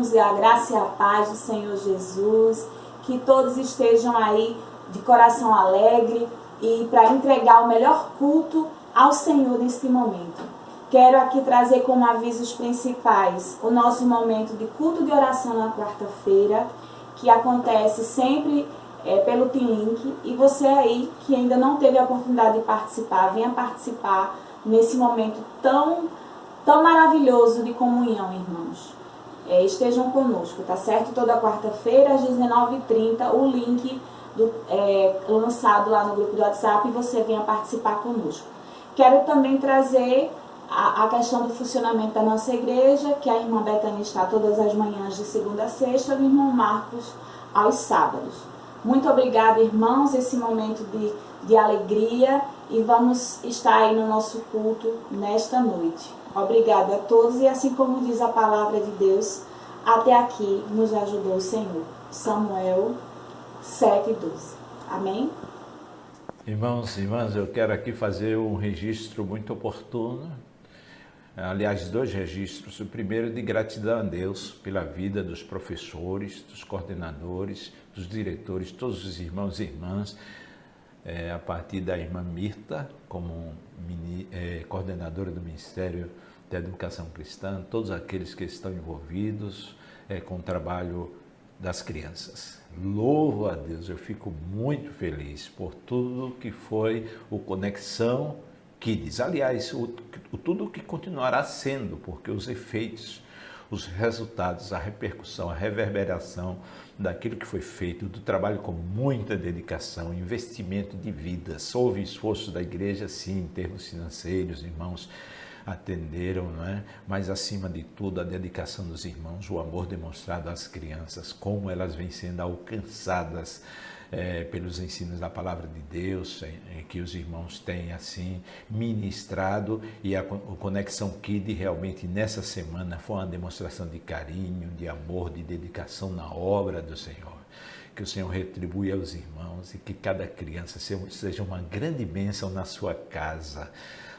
irmãos, e a graça e a paz do Senhor Jesus, que todos estejam aí de coração alegre e para entregar o melhor culto ao Senhor neste momento. Quero aqui trazer como avisos principais o nosso momento de culto de oração na quarta-feira, que acontece sempre pelo P-Link, e você aí que ainda não teve a oportunidade de participar, venha participar nesse momento tão maravilhoso de comunhão, irmãos. Estejam conosco, tá certo? Toda quarta-feira às 19h30, o link lançado lá no grupo do WhatsApp, e você venha participar conosco. Quero também trazer a questão do funcionamento da nossa igreja, que a irmã Betânia está todas as manhãs de segunda a sexta, e o irmão Marcos aos sábados. Muito obrigada, irmãos, esse momento de alegria, e vamos estar aí no nosso culto nesta noite. Obrigada a todos, e assim como diz a palavra de Deus, até aqui nos ajudou o Senhor. Samuel 7:12. Amém? Irmãos e irmãs, eu quero aqui fazer um registro muito oportuno. Aliás, 2 registros. O primeiro de gratidão a Deus pela vida dos professores, dos coordenadores, dos diretores, todos os irmãos e irmãs, a partir da irmã Mirta, como coordenadora do Ministério da Educação Cristã, todos aqueles que estão envolvidos com o trabalho das crianças. Louvo a Deus, eu fico muito feliz por tudo que foi o Conexão Kids. Aliás, tudo que continuará sendo, porque os efeitos, os resultados, a repercussão, a reverberação daquilo que foi feito, do trabalho com muita dedicação, investimento de vidas. Houve esforço da igreja, sim, em termos financeiros, irmãos atenderam, não é? Mas acima de tudo a dedicação dos irmãos, o amor demonstrado às crianças, como elas vêm sendo alcançadas pelos ensinos da palavra de Deus, que os irmãos têm assim ministrado, e o Conexão Kid realmente nessa semana foi uma demonstração de carinho, de amor, de dedicação na obra do Senhor. Que o Senhor retribua aos irmãos e que cada criança seja uma grande bênção na sua casa.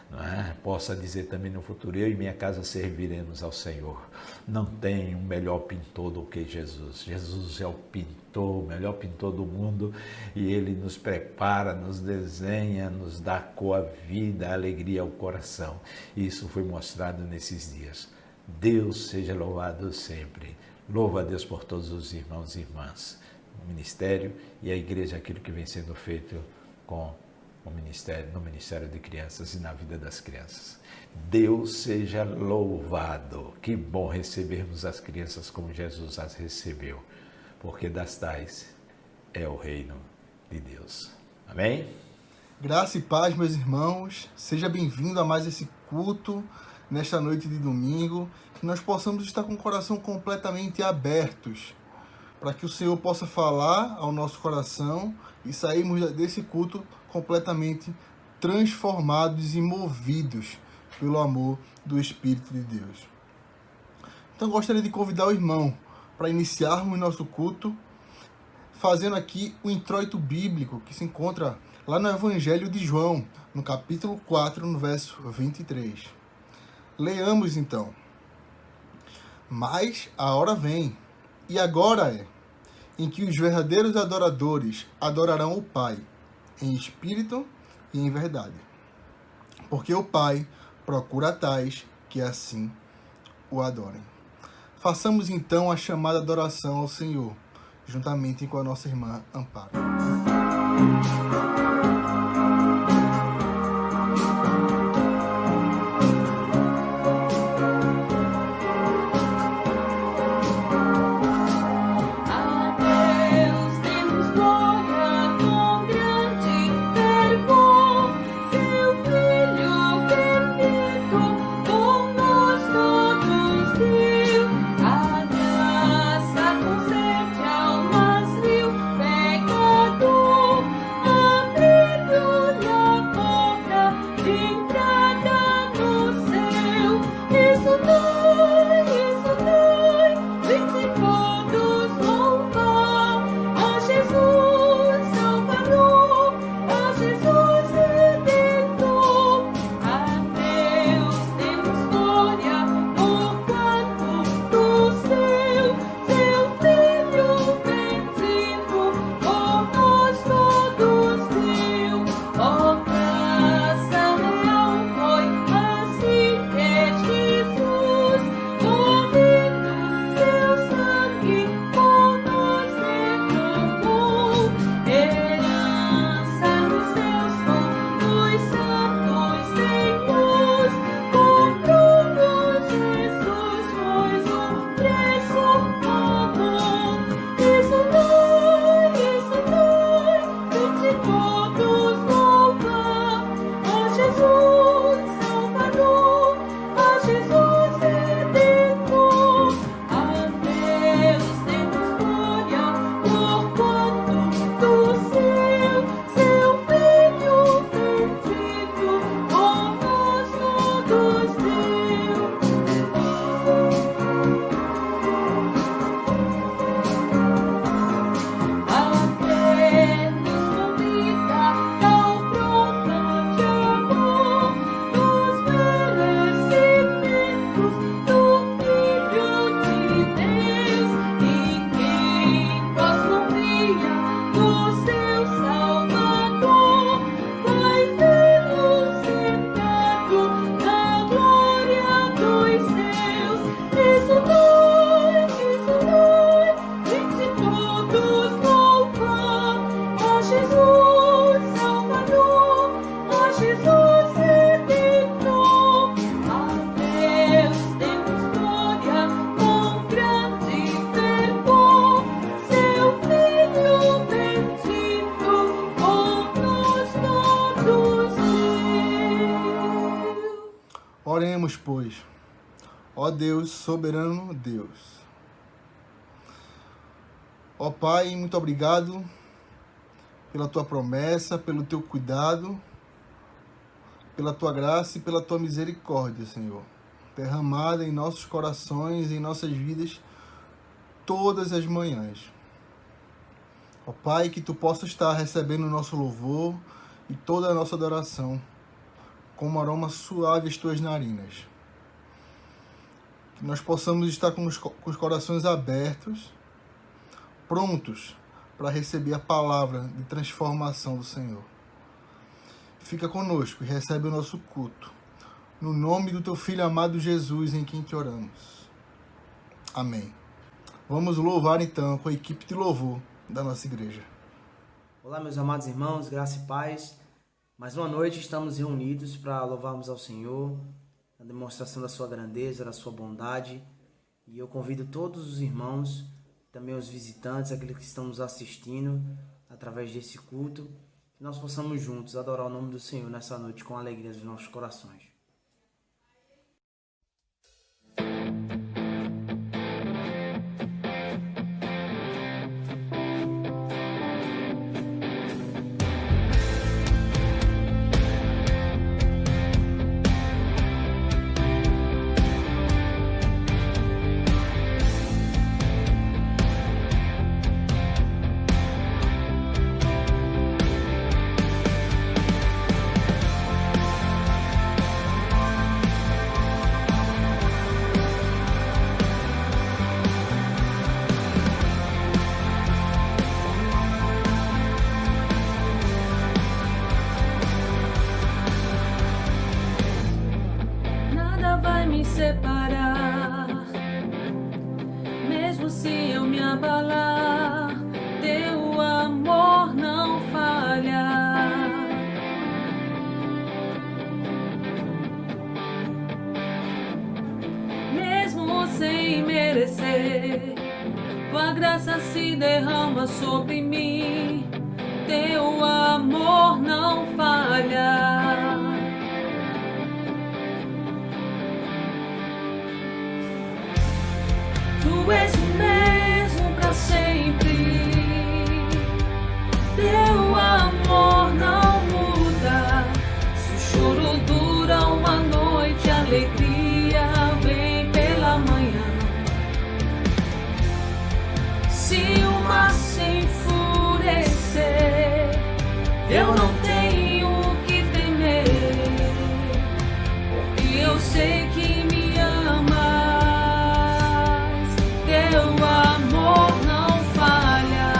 Não é? Possa dizer também no futuro, eu e minha casa serviremos ao Senhor. Não tem um melhor pintor do que Jesus. Jesus é o pintor, o melhor pintor do mundo, e Ele nos prepara, nos desenha, nos dá cor à vida, a alegria ao coração. Isso foi mostrado nesses dias. Deus seja louvado sempre. Louvo a Deus por todos os irmãos e irmãs, o ministério e a igreja, aquilo que vem sendo feito no Ministério de Crianças e na vida das crianças. Deus seja louvado. Que bom recebermos as crianças como Jesus as recebeu, porque das tais é o reino de Deus. Amém? Graça e paz, meus irmãos. Seja bem-vindo a mais esse culto nesta noite de domingo, que nós possamos estar com o coração completamente abertos, para que o Senhor possa falar ao nosso coração e sairmos desse culto completamente transformados e movidos pelo amor do Espírito de Deus. Então gostaria de convidar o irmão para iniciarmos nosso culto, fazendo aqui o introito bíblico que se encontra lá no Evangelho de João, no capítulo 4, no verso 23. Leamos então. Mas a hora vem, e agora é, em que os verdadeiros adoradores adorarão o Pai, em espírito e em verdade. Porque o Pai procura tais que assim o adorem. Façamos então a chamada adoração ao Senhor, juntamente com a nossa irmã Amparo. Pecador, pois. Ó Deus, soberano Deus. Ó Pai, muito obrigado pela tua promessa, pelo teu cuidado, pela tua graça e pela tua misericórdia, Senhor, derramada em nossos corações, em nossas vidas, todas as manhãs. Ó Pai, que tu possas estar recebendo o nosso louvor e toda a nossa adoração, como aroma suave às tuas narinas. Que nós possamos estar com os corações abertos, prontos para receber a palavra de transformação do Senhor. Fica conosco e recebe o nosso culto. No nome do teu Filho amado Jesus, em quem te oramos. Amém. Vamos louvar então com a equipe de louvor da nossa igreja. Olá, meus amados irmãos, graça e paz. Mais uma noite estamos reunidos para louvarmos ao Senhor, a demonstração da sua grandeza, da sua bondade. E eu convido todos os irmãos, também os visitantes, aqueles que estão nos assistindo através desse culto, que nós possamos juntos adorar o nome do Senhor nessa noite com alegria dos nossos corações. Separar, mesmo se eu me abalar, teu amor não falha. Mesmo sem merecer, tua graça se derrama sobre mim, teu amor não falha. Tu és o mesmo para sempre, teu amor não muda. Se o choro dura uma noite, a alegria vem pela manhã. Se o mar se enfurecer, eu não tenho o que temer, porque eu sei que me ama. Teu amor não falha.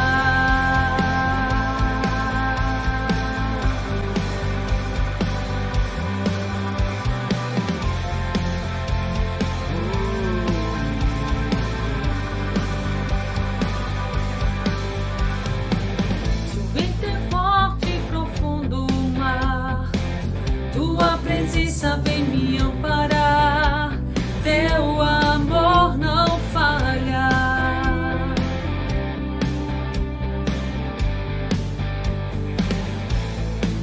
Se o vento é forte e profundo o mar, tua presença vem me amparar. Teu amor não falha.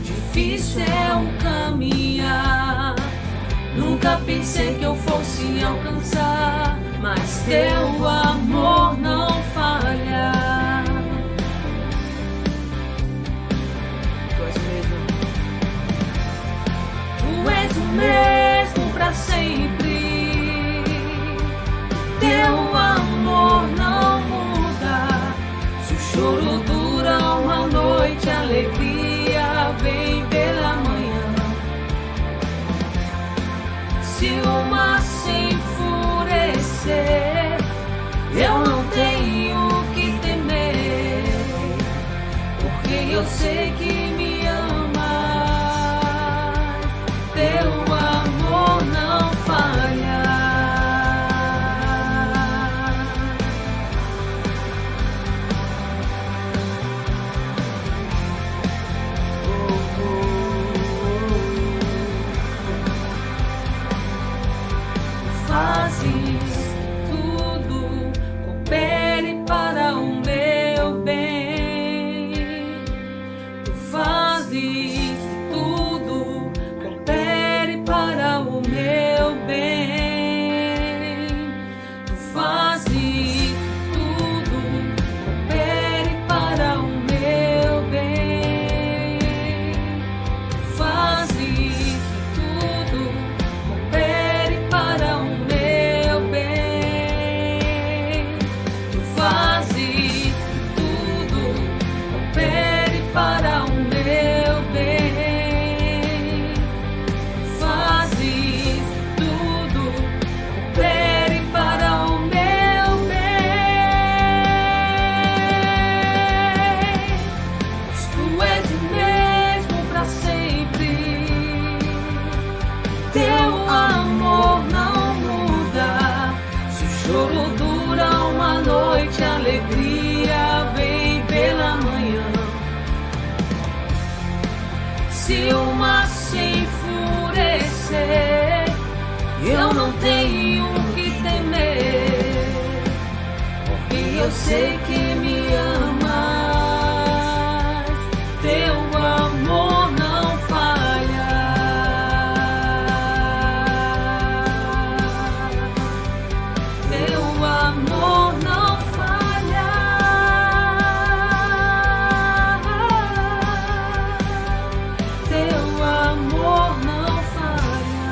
Difícil é o caminhar, nunca pensei que eu fosse alcançar, mas teu amor não falha. Tu és o mesmo para sempre, teu amor não muda. Se o choro dura uma noite, a alegria vem pela manhã. Se o mar se enfurecer, eu não tenho se o mar se enfurecer, eu não tenho o que temer, porque eu sei que me amas, teu amor não falha, teu amor não falha, teu amor não falha.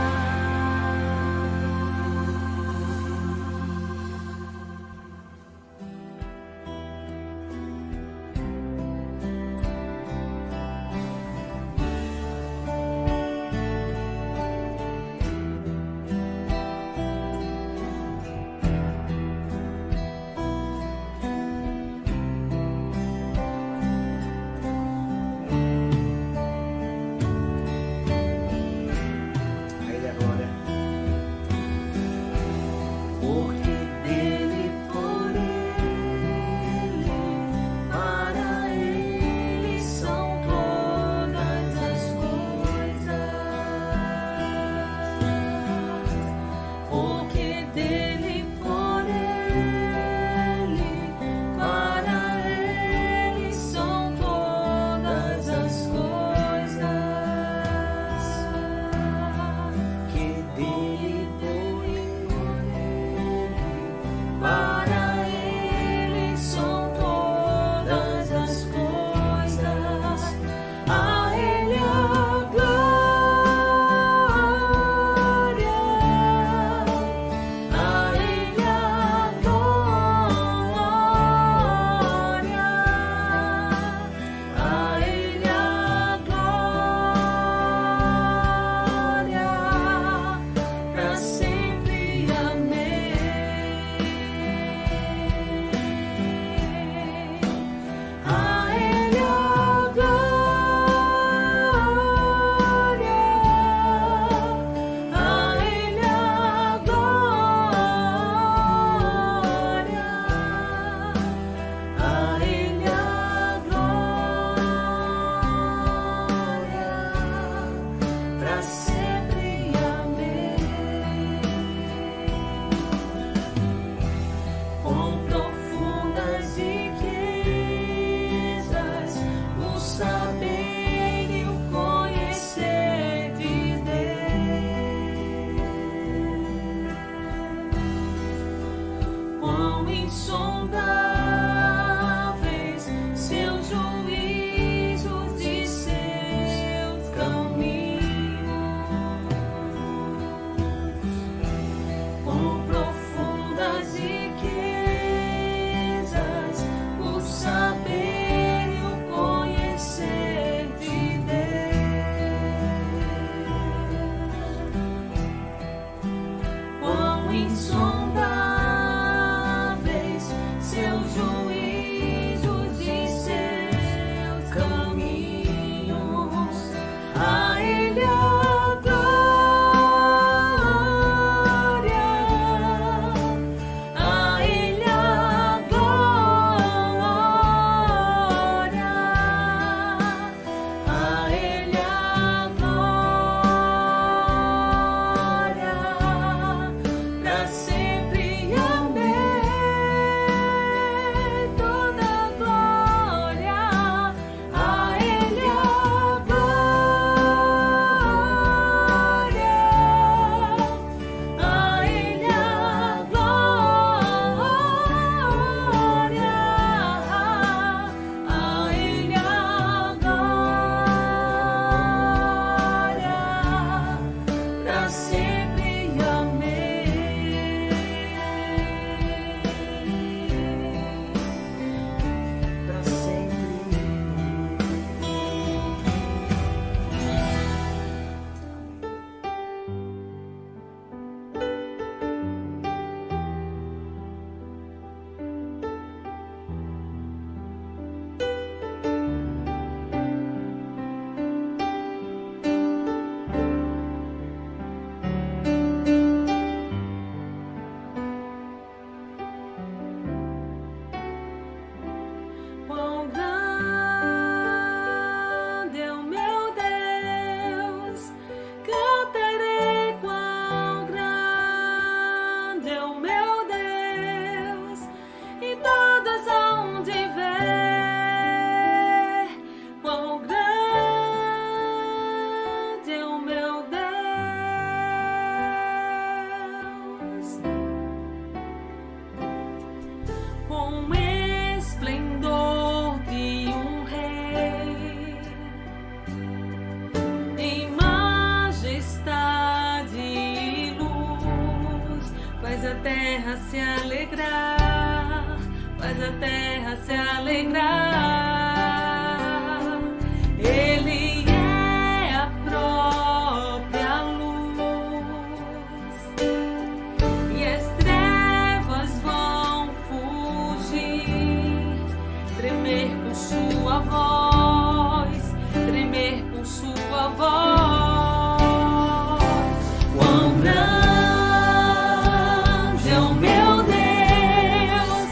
para se alegrar. Ele é a própria luz e as trevas vão fugir, tremer com sua voz, tremer com sua voz. Quão grande é o meu Deus,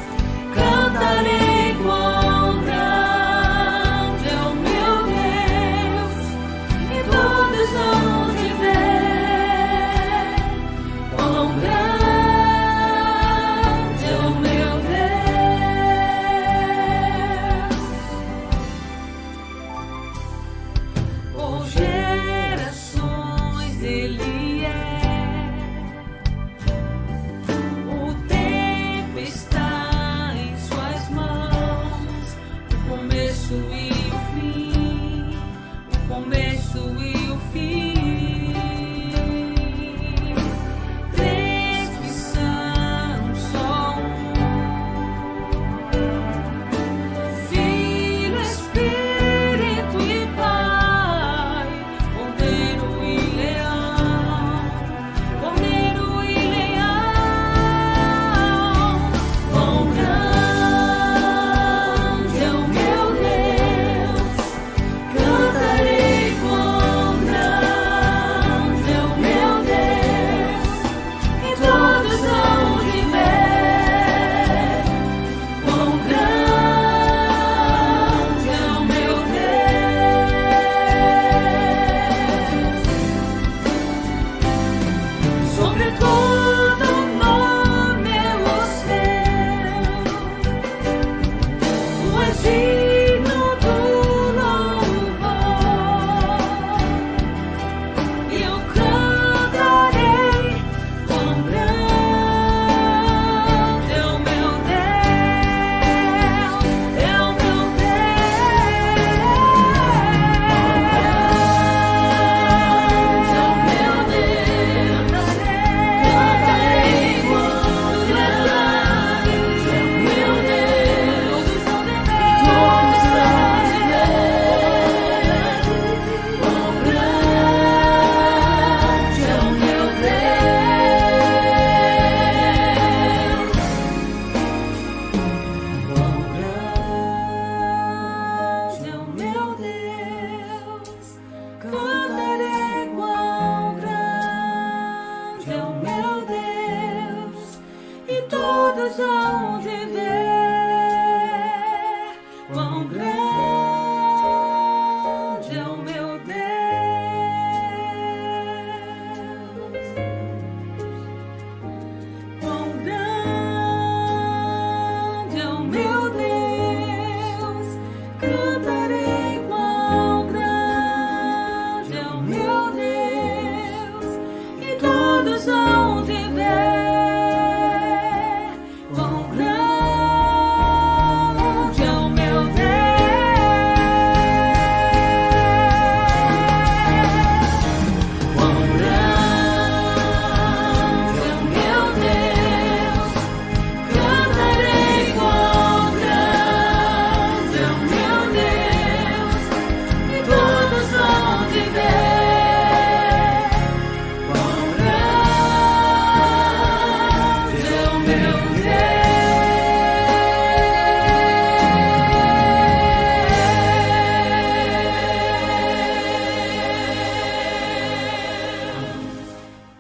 cantarei quão grande é o meu Deus, e todos vão te ver. Quão grande é o meu Deus. Por gerações Ele é. O tempo está em suas mãos, o começo e o fim, o começo e o fim. Três que são só um, Filho, Espírito e Pai, Cordeiro e Leão, Cordeiro e Leão. Quão grande é o meu Deus, cantarei quão grande é o meu Deus, e todos vão te ver. Quão grande é o meu Deus. Sobre todo nome é o seu, o és digno do louvor, e eu cantarei quão grande é o meu Deus, é o meu Deus, é o meu Deus, cantarei quão grande é o meu Deus, e todos vão te ver. Quão grande é o meu Deus, quão grande é o meu Deus, cantarei quão grande é o meu Deus, e todos vão te ver. Quão grande é o meu Deus, quão grande é o meu Deus, cantarei quão grande é o meu Deus, e todos vão te ver. Quão grande é o meu Deus, quão grande é o meu Deus, cantarei quão grande é o meu Deus, e todos vão te ver. Quão grande é o meu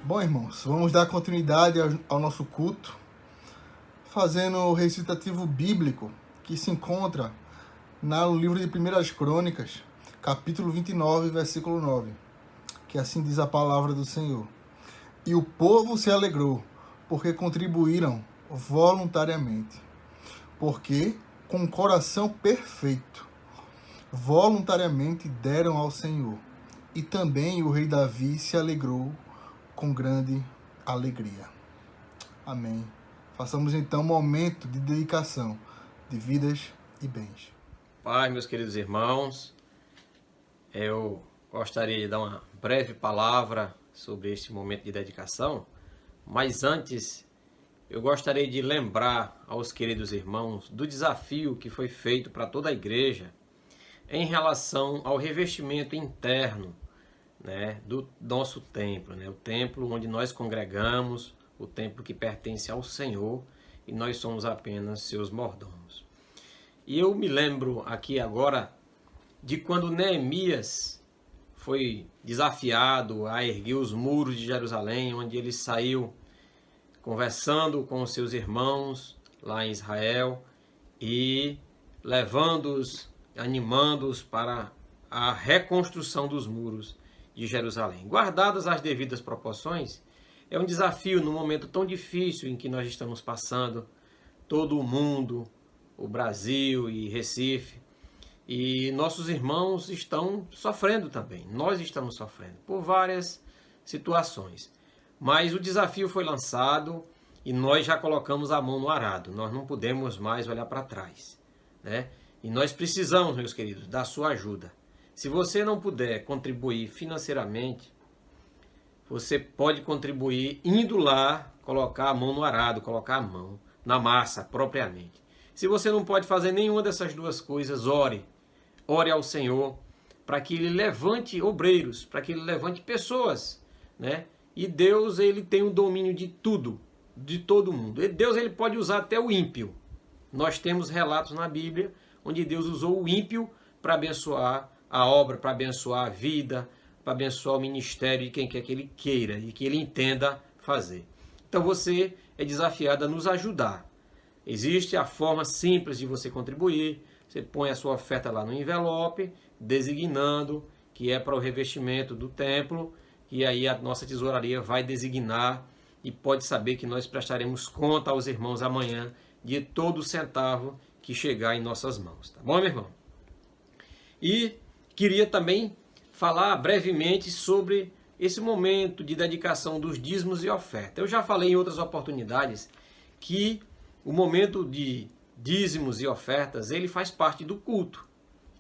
Bom, irmãos, vamos dar continuidade ao nosso culto, fazendo o recitativo bíblico que se encontra no livro de 1 Crônicas, capítulo 29, versículo 9, que assim diz a palavra do Senhor. E o povo se alegrou, porque contribuíram voluntariamente, porque com o coração perfeito, voluntariamente deram ao Senhor. E também o rei Davi se alegrou com grande alegria. Amém. Façamos então um momento de dedicação de vidas e bens. Pai, meus queridos irmãos, eu gostaria de dar uma breve palavra sobre este momento de dedicação, mas antes eu gostaria de lembrar aos queridos irmãos do desafio que foi feito para toda a igreja em relação ao revestimento interno, né, do nosso templo, né, o templo onde nós congregamos, o templo que pertence ao Senhor, e nós somos apenas seus mordomos. E eu me lembro aqui agora de quando Neemias foi desafiado a erguer os muros de Jerusalém, onde ele saiu conversando com os seus irmãos lá em Israel e levando-os, animando-os para a reconstrução dos muros de Jerusalém. Guardadas as devidas proporções, é um desafio num momento tão difícil em que nós estamos passando, todo o mundo, o Brasil e Recife, e nossos irmãos estão sofrendo também. Nós estamos sofrendo por várias situações. Mas o desafio foi lançado e nós já colocamos a mão no arado. Nós não podemos mais olhar para trás, né? E nós precisamos, meus queridos, da sua ajuda. Se você não puder contribuir financeiramente, você pode contribuir indo lá, colocar a mão no arado, colocar a mão na massa propriamente. Se você não pode fazer nenhuma dessas duas coisas, ore. Ore ao Senhor para que Ele levante obreiros, para que Ele levante pessoas, né? E Deus, Ele tem o domínio de tudo, de todo mundo. E Deus, Ele pode usar até o ímpio. Nós temos relatos na Bíblia onde Deus usou o ímpio para abençoar a obra, para abençoar a vida, para abençoar o ministério de quem quer que Ele queira e que Ele entenda fazer. Então você é desafiado a nos ajudar. Existe a forma simples de você contribuir. Você põe a sua oferta lá no envelope, designando que é para o revestimento do templo, e aí a nossa tesouraria vai designar e pode saber que nós prestaremos conta aos irmãos amanhã de todo centavo que chegar em nossas mãos. Tá bom, meu irmão? E queria também falar brevemente sobre esse momento de dedicação dos dízimos e oferta. Eu já falei em outras oportunidades que o momento de dízimos e ofertas, ele faz parte do culto.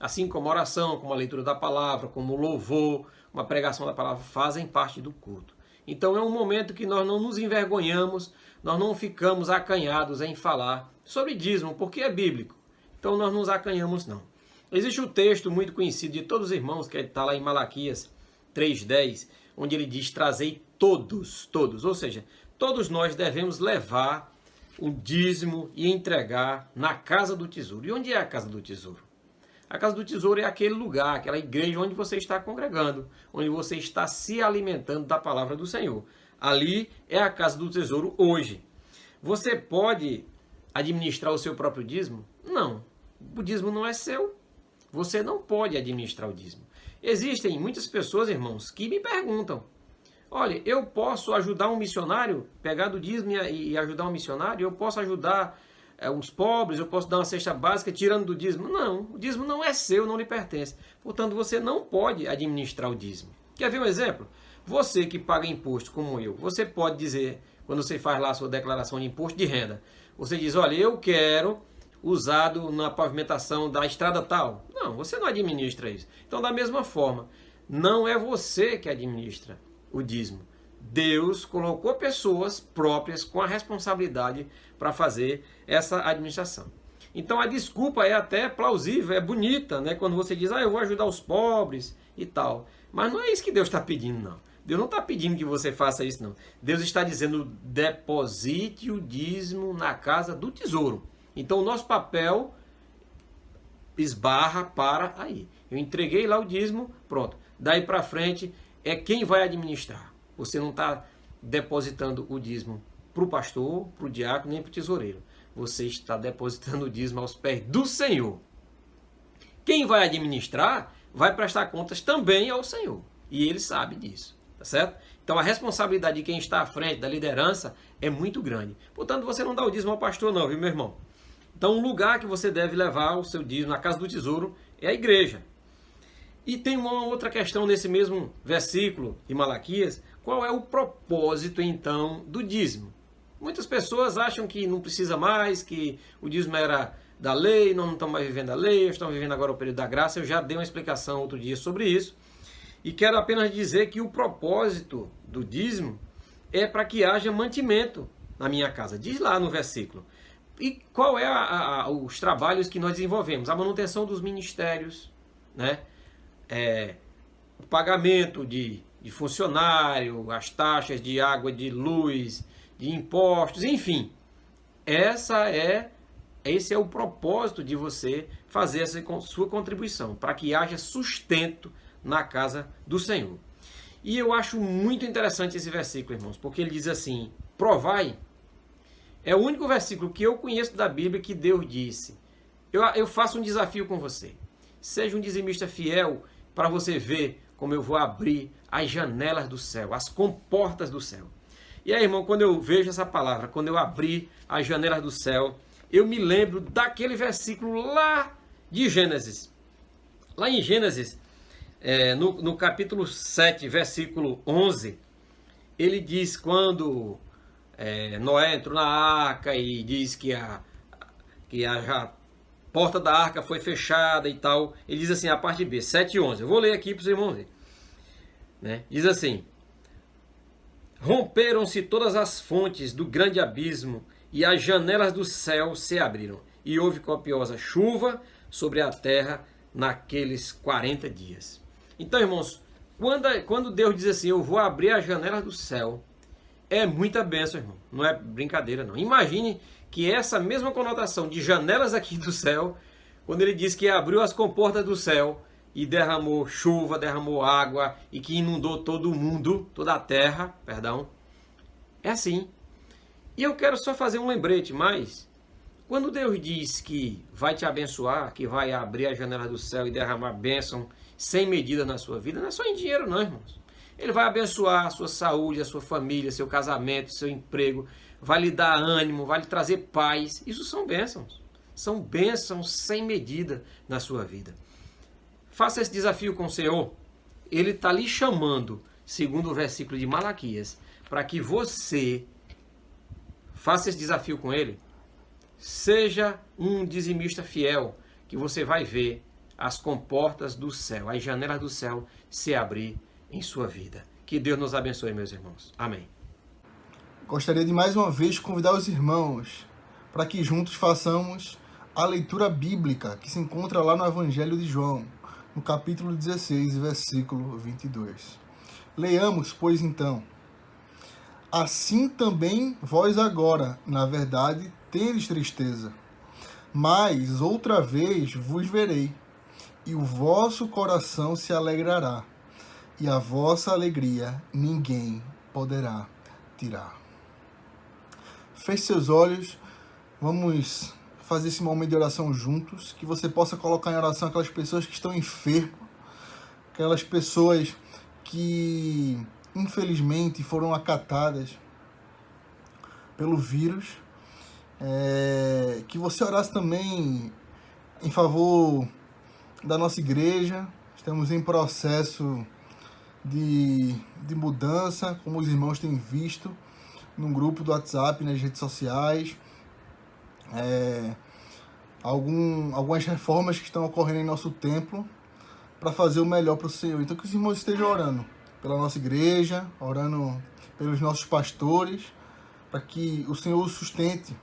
Assim como a oração, como a leitura da palavra, como o louvor, uma pregação da palavra, fazem parte do culto. Então é um momento que nós não nos envergonhamos, nós não ficamos acanhados em falar sobre dízimo, porque é bíblico. Então nós não nos acanhamos não. Existe um texto muito conhecido de todos os irmãos, que está lá em Malaquias 3:10, onde ele diz: trazei todos, ou seja, todos nós devemos levar o dízimo e entregar na casa do tesouro. E onde é a casa do tesouro? A casa do tesouro é aquele lugar, aquela igreja onde você está congregando, onde você está se alimentando da palavra do Senhor. Ali é a casa do tesouro hoje. Você pode administrar o seu próprio dízimo? Não. O dízimo não é seu. Você não pode administrar o dízimo. Existem muitas pessoas, irmãos, que me perguntam: olha, eu posso ajudar um missionário, pegar do dízimo e ajudar um missionário? Eu posso ajudar os pobres, eu posso dar uma cesta básica tirando do dízimo? Não, o dízimo não é seu, não lhe pertence. Portanto, você não pode administrar o dízimo. Quer ver um exemplo? Você que paga imposto como eu, você pode dizer, quando você faz lá a sua declaração de imposto de renda, você diz: olha, eu quero usado na pavimentação da estrada tal. Não, você não administra isso. Então, da mesma forma, não é você que administra o dízimo. Deus colocou pessoas próprias com a responsabilidade para fazer essa administração. Então a desculpa é até plausível, é bonita, né? Quando você diz: eu vou ajudar os pobres e tal. Mas não é isso que Deus está pedindo, não. Deus não está pedindo que você faça isso, não. Deus está dizendo: deposite o dízimo na casa do tesouro. Então o nosso papel esbarra para aí. Eu entreguei lá o dízimo, pronto. Daí para frente é quem vai administrar. Você não está depositando o dízimo para o pastor, para o diácono, nem para o tesoureiro. Você está depositando o dízimo aos pés do Senhor. Quem vai administrar vai prestar contas também ao Senhor. E ele sabe disso, tá certo? Então a responsabilidade de quem está à frente da liderança é muito grande. Portanto, você não dá o dízimo ao pastor não, viu, meu irmão? Então, um lugar que você deve levar o seu dízimo na casa do tesouro é a igreja. E tem uma outra questão nesse mesmo versículo de Malaquias. Qual é o propósito, então, do dízimo? Muitas pessoas acham que não precisa mais, que o dízimo era da lei, nós não estamos mais vivendo a lei, estamos vivendo agora o período da graça. Eu já dei uma explicação outro dia sobre isso. E quero apenas dizer que o propósito do dízimo é para que haja mantimento na minha casa? Diz lá no versículo. E qual é os trabalhos que nós desenvolvemos? A manutenção dos ministérios, né? O pagamento de funcionário, as taxas de água, de luz, de impostos, enfim. Esse é o propósito de você fazer essa sua contribuição, para que haja sustento na casa do Senhor. E eu acho muito interessante esse versículo, irmãos, porque ele diz assim: provai. É o único versículo que eu conheço da Bíblia que Deus disse. Eu faço um desafio com você. Seja um dizimista fiel para você ver como eu vou abrir as janelas do céu, as comportas do céu. E aí, irmão, quando eu vejo essa palavra, quando eu abrir as janelas do céu, eu me lembro daquele versículo lá de Gênesis. Lá em Gênesis, no capítulo 7, versículo 11, ele diz quando Noé entrou na arca e diz que a porta da arca foi fechada e tal. Ele diz assim, a parte B, 7 e 11. Eu vou ler aqui para os irmãos verem. Né? Diz assim: romperam-se todas as fontes do grande abismo e as janelas do céu se abriram. E houve copiosa chuva sobre a terra naqueles 40 dias. Então, irmãos, quando Deus diz assim, eu vou abrir as janelas do céu, é muita bênção, irmão. Não é brincadeira, não. Imagine que essa mesma conotação de janelas aqui do céu, quando ele diz que abriu as comportas do céu e derramou chuva, derramou água e que inundou todo o mundo, toda a terra, perdão. É assim. E eu quero só fazer um lembrete, mas quando Deus diz que vai te abençoar, que vai abrir a janela do céu e derramar bênção sem medida na sua vida, não é só em dinheiro não, irmãos. Ele vai abençoar a sua saúde, a sua família, seu casamento, seu emprego, vai lhe dar ânimo, vai lhe trazer paz. Isso são bênçãos. São bênçãos sem medida na sua vida. Faça esse desafio com o Senhor. Ele está lhe chamando, segundo o versículo de Malaquias, para que você faça esse desafio com ele. Seja um dizimista fiel, que você vai ver as comportas do céu, as janelas do céu se abrir em sua vida. Que Deus nos abençoe, meus irmãos. Amém. Gostaria de mais uma vez convidar os irmãos para que juntos façamos a leitura bíblica que se encontra lá no Evangelho de João, no capítulo 16, versículo 22. Leiamos, pois, então. Assim também vós agora, na verdade, tendes tristeza, mas outra vez vos verei, e o vosso coração se alegrará, e a vossa alegria ninguém poderá tirar. Feche seus olhos, vamos fazer esse momento de oração juntos, que você possa colocar em oração aquelas pessoas que estão enfermas, aquelas pessoas que infelizmente foram acatadas pelo vírus, que você orasse também em favor da nossa igreja. Estamos em processo de mudança, como os irmãos têm visto no grupo do WhatsApp, nas redes sociais, algumas reformas que estão ocorrendo em nosso templo para fazer o melhor para o Senhor. Então que os irmãos estejam orando pela nossa igreja, orando pelos nossos pastores, para que o Senhor os sustente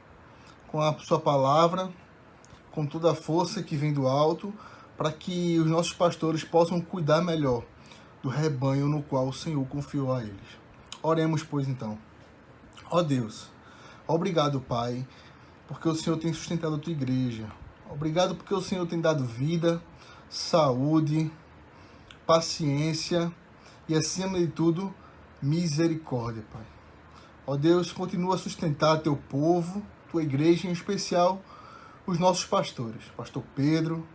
com a sua palavra, com toda a força que vem do alto, para que os nossos pastores possam cuidar melhor do rebanho no qual o Senhor confiou a eles. Oremos, pois, então. Ó Deus, obrigado, Pai, porque o Senhor tem sustentado a tua igreja. Obrigado porque o Senhor tem dado vida, saúde, paciência e, acima de tudo, misericórdia, Pai. Ó Deus, continua a sustentar teu povo, tua igreja, em especial os nossos pastores, pastor Pedro,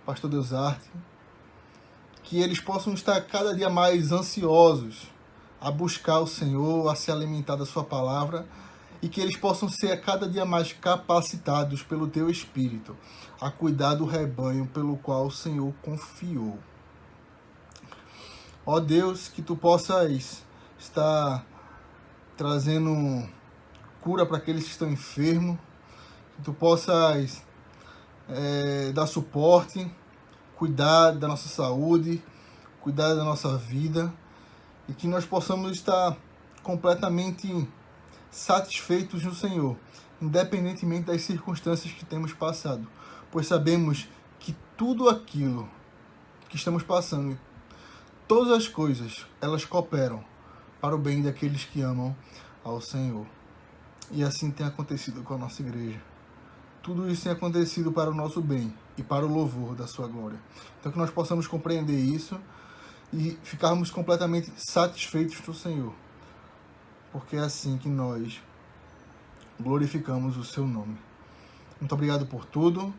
pastor Deusarte, que eles possam estar cada dia mais ansiosos a buscar o Senhor, a se alimentar da sua palavra, e que eles possam ser a cada dia mais capacitados pelo teu Espírito a cuidar do rebanho pelo qual o Senhor confiou. Ó Deus, que tu possas estar trazendo cura para aqueles que estão enfermos, que tu possas dar suporte, cuidar da nossa saúde, cuidar da nossa vida, e que nós possamos estar completamente satisfeitos no Senhor, independentemente das circunstâncias que temos passado, pois sabemos que tudo aquilo que estamos passando, todas as coisas, elas cooperam para o bem daqueles que amam ao Senhor. E assim tem acontecido com a nossa igreja. Tudo isso tem acontecido para o nosso bem e para o louvor da sua glória. Então que nós possamos compreender isso e ficarmos completamente satisfeitos do Senhor, porque é assim que nós glorificamos o seu nome. Muito obrigado por tudo.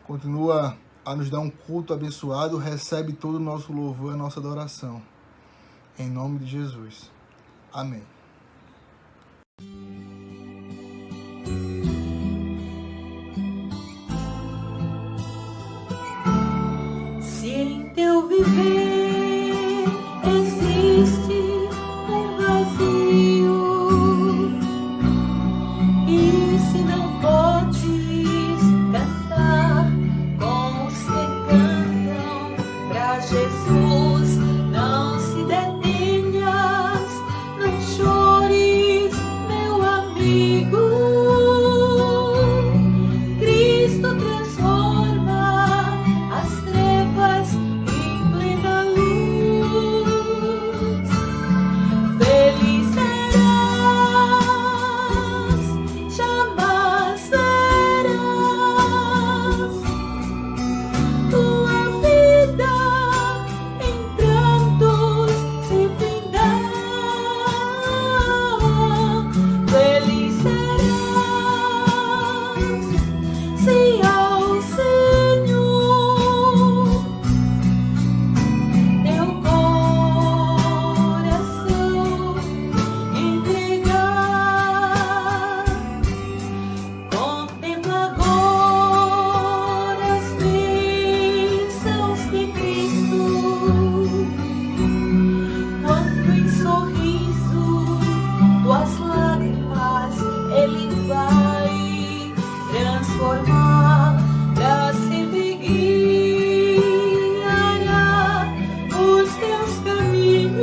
Continua a nos dar um culto abençoado. Recebe todo o nosso louvor e a nossa adoração. Em nome de Jesus. Amém. Se em teu viver existe um vazio, e se não podes cantar como os que cantam pra Jesus, não se detenhas, não chores, meu amigo. Cristo transforma as trevas em plena luz. Feliz serás, jamais verás tua vida em prantos se findar. Feliz serás se ao Senhor teu coração entregar. Contempla agora as bênçãos de Cristo, quando em sorriso tuas lágrimas Ele vai transformar, pra sempre guiará os teus caminhos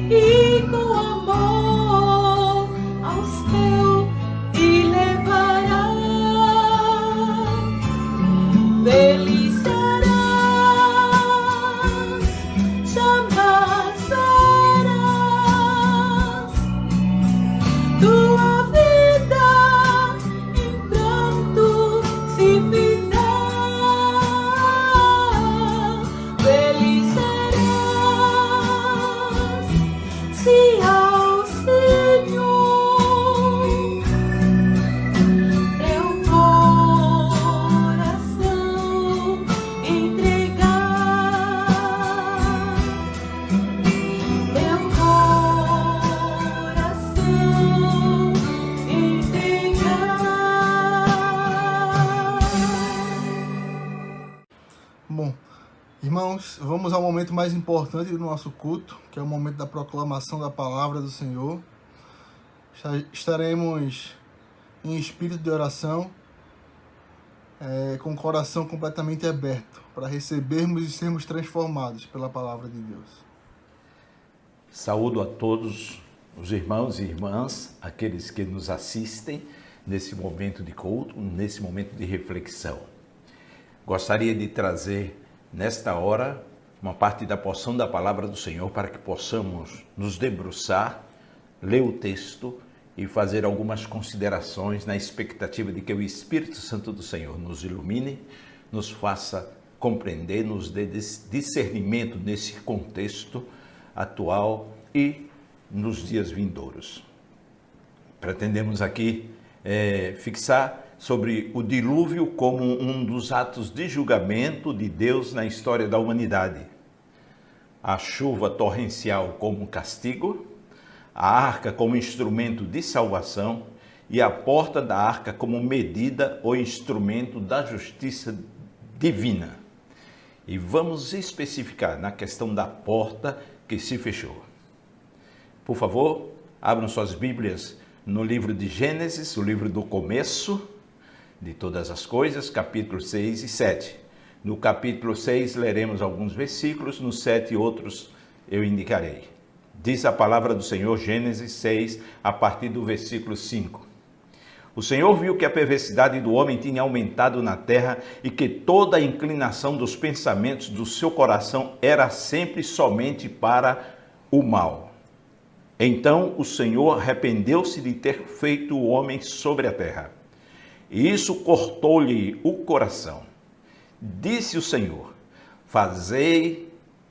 e com amor ao céu te levará. Feliz serás, jamais verás tua vida em pranto se findar. Feliz serás se ao Senhor teu coração entregar. Teu coração entregar. Bom, irmãos, vamos ao momento mais importante do nosso culto, que é o momento da proclamação da palavra do Senhor. Estaremos em espírito de oração, com o coração completamente aberto, para recebermos e sermos transformados pela palavra de Deus. Saúdo a todos os irmãos e irmãs, aqueles que nos assistem nesse momento de culto, nesse momento de reflexão. Gostaria de trazer nesta hora uma parte da porção da palavra do Senhor para que possamos nos debruçar, ler o texto e fazer algumas considerações na expectativa de que o Espírito Santo do Senhor nos ilumine, nos faça compreender, nos dê discernimento nesse contexto atual e nos dias vindouros. Pretendemos aqui fixar sobre o dilúvio como um dos atos de julgamento de Deus na história da humanidade. A chuva torrencial como castigo, a arca como instrumento de salvação e a porta da arca como medida ou instrumento da justiça divina. E vamos especificar na questão da porta que se fechou. Por favor, abram suas Bíblias no livro de Gênesis, o livro do começo de todas as coisas, capítulo 6 e 7. No capítulo 6 leremos alguns versículos, no 7 outros eu indicarei. Diz a palavra do Senhor, Gênesis 6, a partir do versículo 5. O Senhor viu que a perversidade do homem tinha aumentado na terra e que toda a inclinação dos pensamentos do seu coração era sempre somente para o mal. Então o Senhor arrependeu-se de ter feito o homem sobre a terra. E isso cortou-lhe o coração. Disse o Senhor: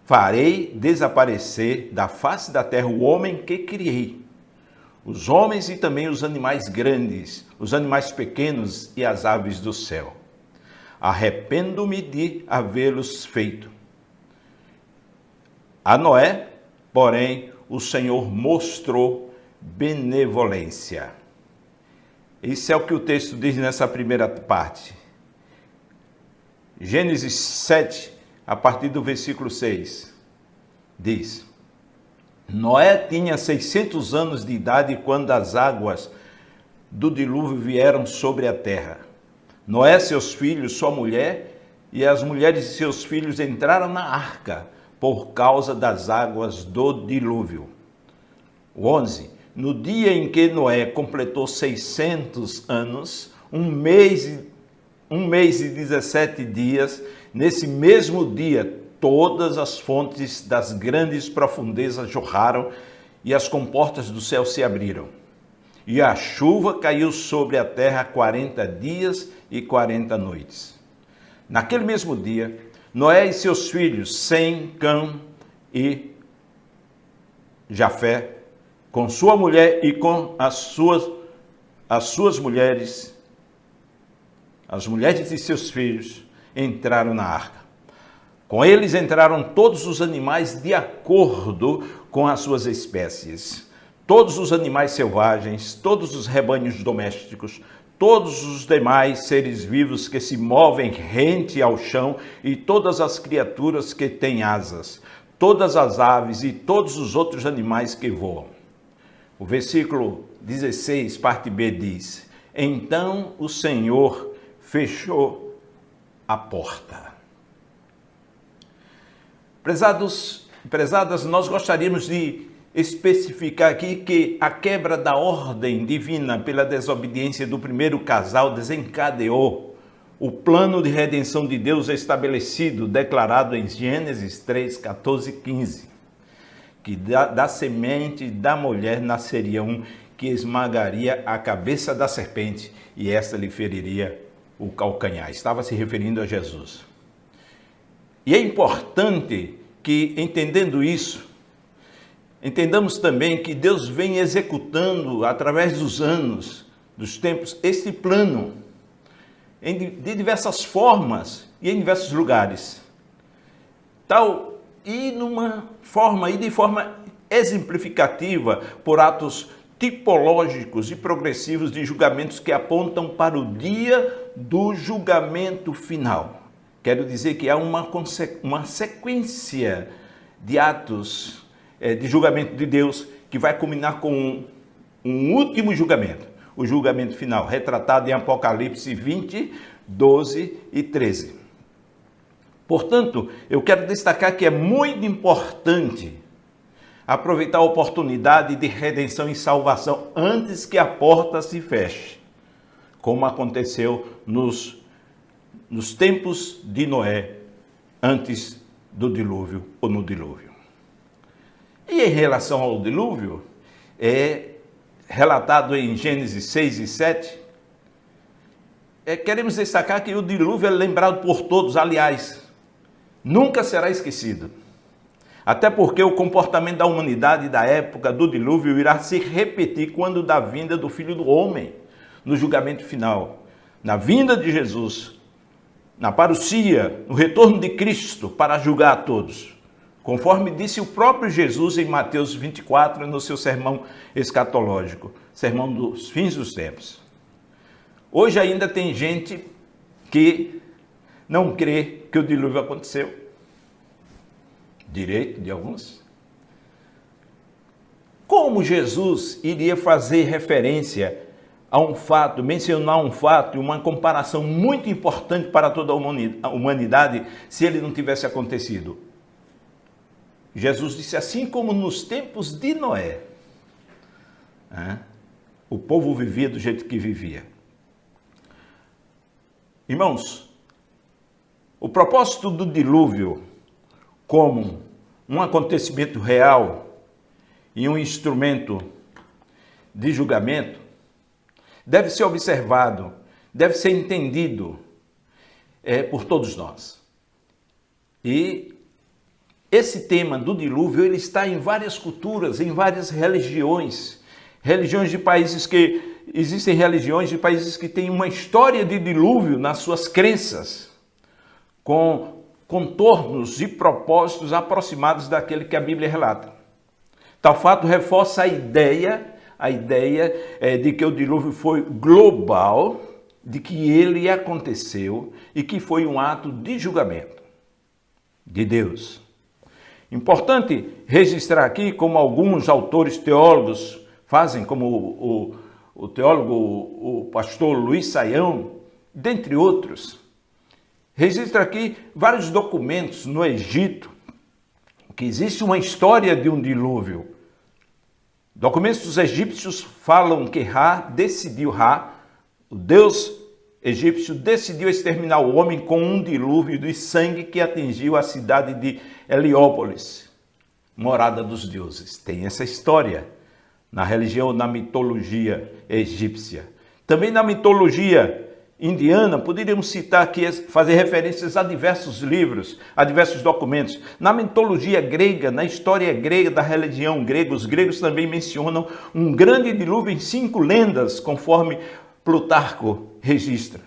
farei desaparecer da face da terra o homem que criei, os homens e também os animais grandes, os animais pequenos e as aves do céu. Arrependo-me de havê-los feito. A Noé, porém, o Senhor mostrou benevolência. Isso é o que o texto diz nessa primeira parte. Gênesis 7, a partir do versículo 6, diz: Noé tinha 600 anos de idade quando as águas do dilúvio vieram sobre a terra. Noé, seus filhos, sua mulher e as mulheres de seus filhos entraram na arca por causa das águas do dilúvio. 11. No dia em que Noé completou 600 anos, um mês e 17 dias, nesse mesmo dia, todas as fontes das grandes profundezas jorraram e as comportas do céu se abriram. E a chuva caiu sobre a terra 40 dias e 40 noites. Naquele mesmo dia, Noé e seus filhos, Sem, Cã e Jafé, com sua mulher e com as suas mulheres, as mulheres de seus filhos, entraram na arca. Com eles entraram todos os animais de acordo com as suas espécies, todos os animais selvagens, todos os rebanhos domésticos, todos os demais seres vivos que se movem rente ao chão e todas as criaturas que têm asas, todas as aves e todos os outros animais que voam. O versículo 16, parte B, diz: Então o Senhor fechou a porta. Prezadas, nós gostaríamos de especificar aqui que a quebra da ordem divina pela desobediência do primeiro casal desencadeou o plano de redenção de Deus estabelecido, declarado em Gênesis 3, 14 e 15. Que da semente da mulher nasceria um que esmagaria a cabeça da serpente e esta lhe feriria o calcanhar. Estava se referindo a Jesus. E é importante que, entendendo isso, entendamos também que Deus vem executando, através dos anos, dos tempos, esse plano de diversas formas e em diversos lugares. De forma exemplificativa, por atos tipológicos e progressivos de julgamentos que apontam para o dia do julgamento final. Quero dizer que há uma sequência de atos de julgamento de Deus que vai culminar com um último julgamento, o julgamento final, retratado em Apocalipse 20, 12 e 13. Portanto, eu quero destacar que é muito importante aproveitar a oportunidade de redenção e salvação antes que a porta se feche, como aconteceu nos tempos de Noé, antes do dilúvio ou no dilúvio. E em relação ao dilúvio, é relatado em Gênesis 6 e 7, queremos destacar que o dilúvio é lembrado por todos, aliás, nunca será esquecido. Até porque o comportamento da humanidade da época do dilúvio irá se repetir quando da vinda do Filho do Homem, no julgamento final, na vinda de Jesus, na parousia, no retorno de Cristo para julgar a todos. Conforme disse o próprio Jesus em Mateus 24, no seu sermão escatológico, sermão dos fins dos tempos. Hoje ainda tem gente que não crê que o dilúvio aconteceu. Direito de alguns. Como Jesus iria fazer referência a um fato, mencionar um fato e uma comparação muito importante para toda a humanidade se ele não tivesse acontecido? Jesus disse, assim como nos tempos de Noé, o povo vivia do jeito que vivia. Irmãos, o propósito do dilúvio como um acontecimento real e um instrumento de julgamento deve ser observado, deve ser entendido por todos nós. E esse tema do dilúvio, ele está em várias culturas, em várias religiões. Religiões de países que... Existem religiões de países que têm uma história de dilúvio nas suas crenças, com contornos e propósitos aproximados daquele que a Bíblia relata. Tal fato reforça a ideia de que o dilúvio foi global, de que ele aconteceu e que foi um ato de julgamento de Deus. Importante registrar aqui, como alguns autores teólogos fazem, como o teólogo, o pastor Luiz Saião, dentre outros, registra aqui vários documentos no Egito, que existe uma história de um dilúvio. Documentos dos egípcios falam que o deus egípcio, decidiu exterminar o homem com um dilúvio de sangue que atingiu a cidade de Heliópolis, morada dos deuses. Tem essa história na religião, na mitologia egípcia. Também na mitologia indiana, poderíamos citar aqui, fazer referências a diversos livros, a diversos documentos. Na mitologia grega, na história grega da religião grega, os gregos também mencionam um grande dilúvio em 5 lendas, conforme Plutarco registra.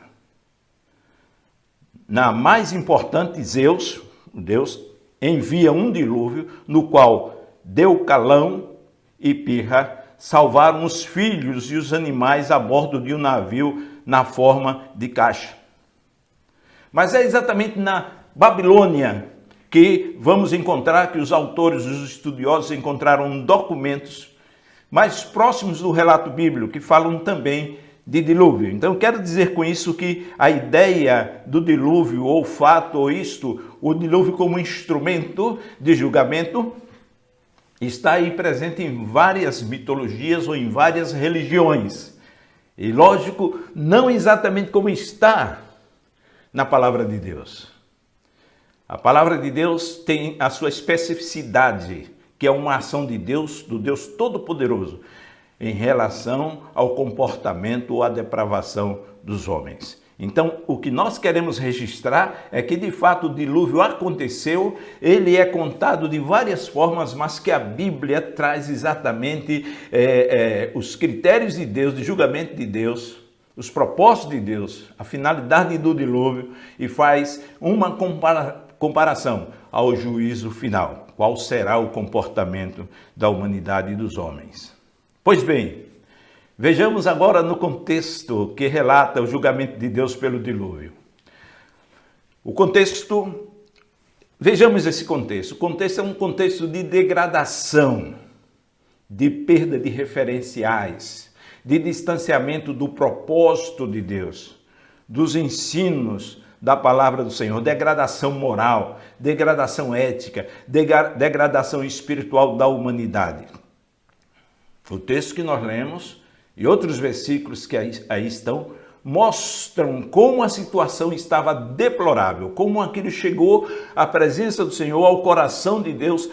Na mais importante, Zeus, o Deus, envia um dilúvio no qual Deucalão e Pirra salvaram os filhos e os animais a bordo de um navio na forma de caixa. Mas é exatamente na Babilônia que vamos encontrar que os autores, os estudiosos encontraram documentos mais próximos do relato bíblico que falam também de dilúvio. Então, quero dizer com isso que a ideia do dilúvio, ou fato, ou o dilúvio como instrumento de julgamento, está aí presente em várias mitologias ou em várias religiões. E, lógico, não exatamente como está na palavra de Deus. A palavra de Deus tem a sua especificidade, que é uma ação de Deus, do Deus Todo-Poderoso, em relação ao comportamento ou à depravação dos homens. Então, o que nós queremos registrar é que, de fato, o dilúvio aconteceu, ele é contado de várias formas, mas que a Bíblia traz exatamente os critérios de Deus, de julgamento de Deus, os propósitos de Deus, a finalidade do dilúvio, e faz uma comparação ao juízo final. Qual será o comportamento da humanidade e dos homens? Pois bem, vejamos agora no contexto que relata o julgamento de Deus pelo dilúvio. O contexto, vejamos esse contexto. O contexto é um contexto de degradação, de perda de referenciais, de distanciamento do propósito de Deus, dos ensinos da palavra do Senhor, degradação moral, degradação ética, degradação espiritual da humanidade. O texto que nós lemos e outros versículos que aí estão mostram como a situação estava deplorável, como aquilo chegou à presença do Senhor, ao coração de Deus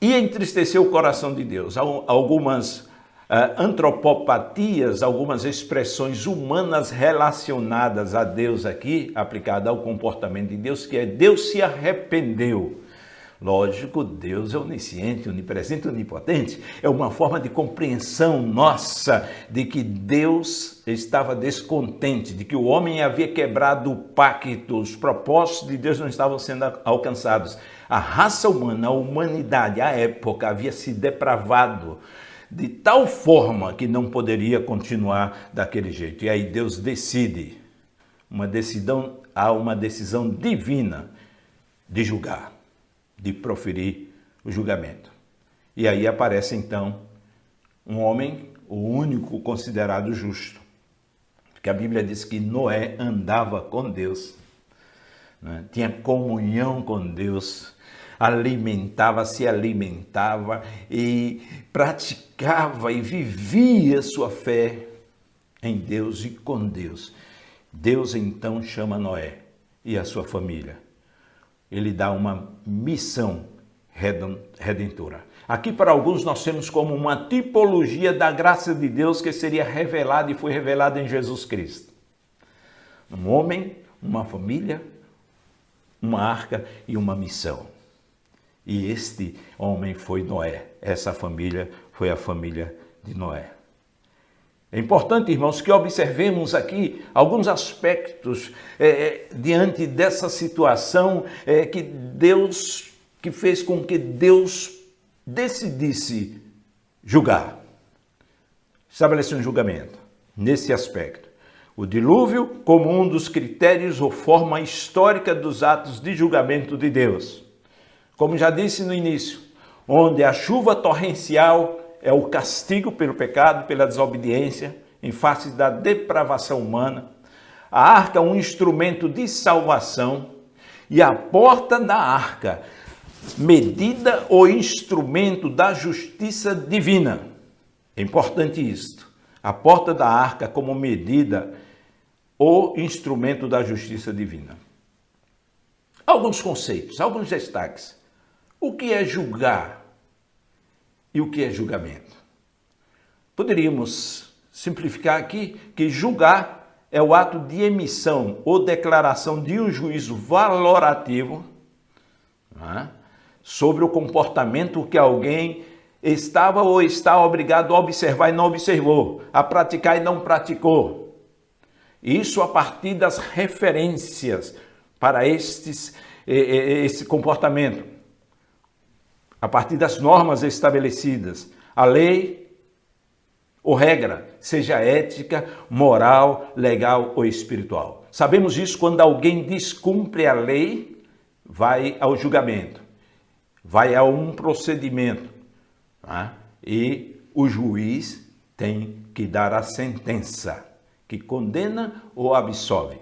e entristeceu o coração de Deus. Algumas antropopatias, algumas expressões humanas relacionadas a Deus aqui, aplicada ao comportamento de Deus, que é Deus se arrependeu. Lógico, Deus é onisciente, onipresente, onipotente. É uma forma de compreensão nossa de que Deus estava descontente, de que o homem havia quebrado o pacto, os propósitos de Deus não estavam sendo alcançados. A raça humana, a humanidade, à época, havia se depravado de tal forma que não poderia continuar daquele jeito. E aí Deus decide, há uma decisão divina de julgar, de proferir o julgamento. E aí aparece então um homem, o único considerado justo, porque a Bíblia diz que Noé andava com Deus, né? Tinha comunhão com Deus. se alimentava e praticava e vivia sua fé em Deus e com Deus. Deus então chama Noé e a sua família. Ele dá uma missão redentora. Aqui para alguns nós temos como uma tipologia da graça de Deus que seria revelada e foi revelada em Jesus Cristo. Um homem, uma família, uma arca e uma missão. E este homem foi Noé. Essa família foi a família de Noé. É importante, irmãos, que observemos aqui alguns aspectos diante dessa situação que fez com que Deus decidisse julgar. Estabeleceu um julgamento nesse aspecto. O dilúvio como um dos critérios ou forma histórica dos atos de julgamento de Deus. Como já disse no início, onde a chuva torrencial é o castigo pelo pecado, pela desobediência, em face da depravação humana. A arca é um instrumento de salvação e a porta da arca, medida ou instrumento da justiça divina. É importante isto. A porta da arca como medida ou instrumento da justiça divina. Alguns conceitos, alguns destaques. O que é julgar e o que é julgamento? Poderíamos simplificar aqui que julgar é o ato de emissão ou declaração de um juízo valorativo sobre o comportamento que alguém estava ou está obrigado a observar e não observou, a praticar e não praticou. Isso a partir das referências para esse comportamento, a partir das normas estabelecidas, a lei ou regra, seja ética, moral, legal ou espiritual. Sabemos isso quando alguém descumpre a lei, vai ao julgamento, vai a um procedimento, e o juiz tem que dar a sentença que condena ou absolve.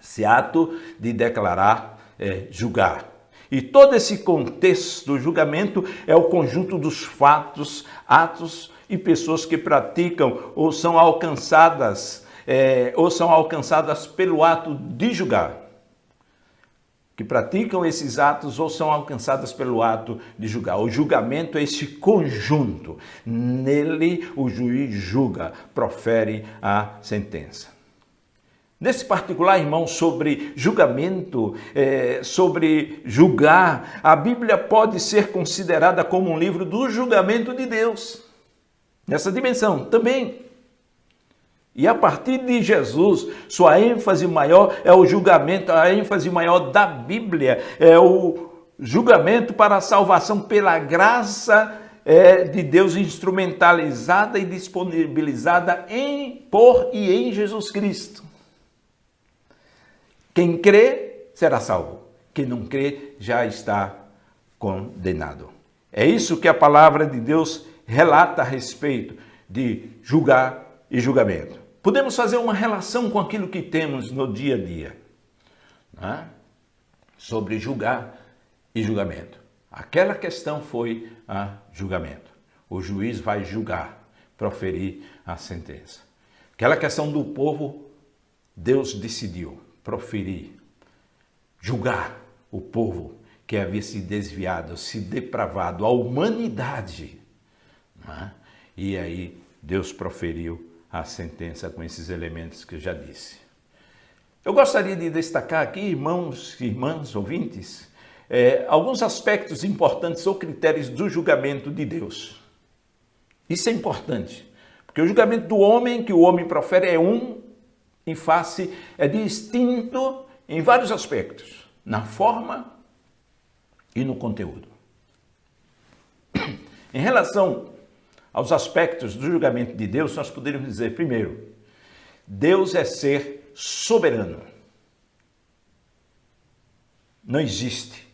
Esse ato de declarar é julgar. E todo esse contexto do julgamento é o conjunto dos fatos, atos e pessoas que praticam ou são alcançadas pelo ato de julgar. Que praticam esses atos ou são alcançadas pelo ato de julgar. O julgamento é esse conjunto. Nele o juiz julga, profere a sentença. Nesse particular, irmão, sobre julgamento, sobre julgar, a Bíblia pode ser considerada como um livro do julgamento de Deus. Nessa dimensão também. E a partir de Jesus, sua ênfase maior é o julgamento, a ênfase maior da Bíblia é o julgamento para a salvação pela graça de Deus instrumentalizada e disponibilizada por e em Jesus Cristo. Quem crê será salvo, quem não crê já está condenado. É isso que a palavra de Deus relata a respeito de julgar e julgamento. Podemos fazer uma relação com aquilo que temos no dia a dia, sobre julgar e julgamento. Aquela questão foi a julgamento. O juiz vai julgar, proferir a sentença. Aquela questão do povo, Deus decidiu proferir, julgar o povo que havia se desviado, se depravado, a humanidade. E aí Deus proferiu a sentença com esses elementos que eu já disse. Eu gostaria de destacar aqui, irmãos e irmãs, ouvintes, alguns aspectos importantes ou critérios do julgamento de Deus. Isso é importante, porque o julgamento do homem, que o homem profere, é distinto em vários aspectos, na forma e no conteúdo. Em relação aos aspectos do julgamento de Deus, nós poderíamos dizer, primeiro, Deus é ser soberano. Não existe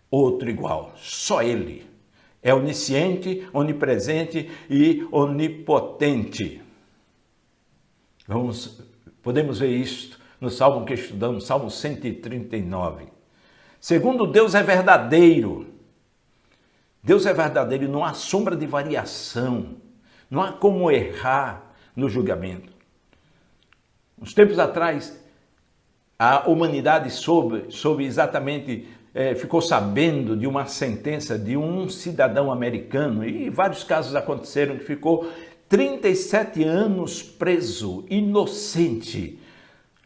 outro igual, só Ele. É onisciente, onipresente e onipotente. Podemos ver isto no Salmo que estudamos, Salmo 139. Segundo, Deus é verdadeiro. Deus é verdadeiro, não há sombra de variação. Não há como errar no julgamento. Uns tempos atrás, a humanidade soube exatamente, ficou sabendo de uma sentença de um cidadão americano, e vários casos aconteceram, que ficou 37 anos preso, inocente.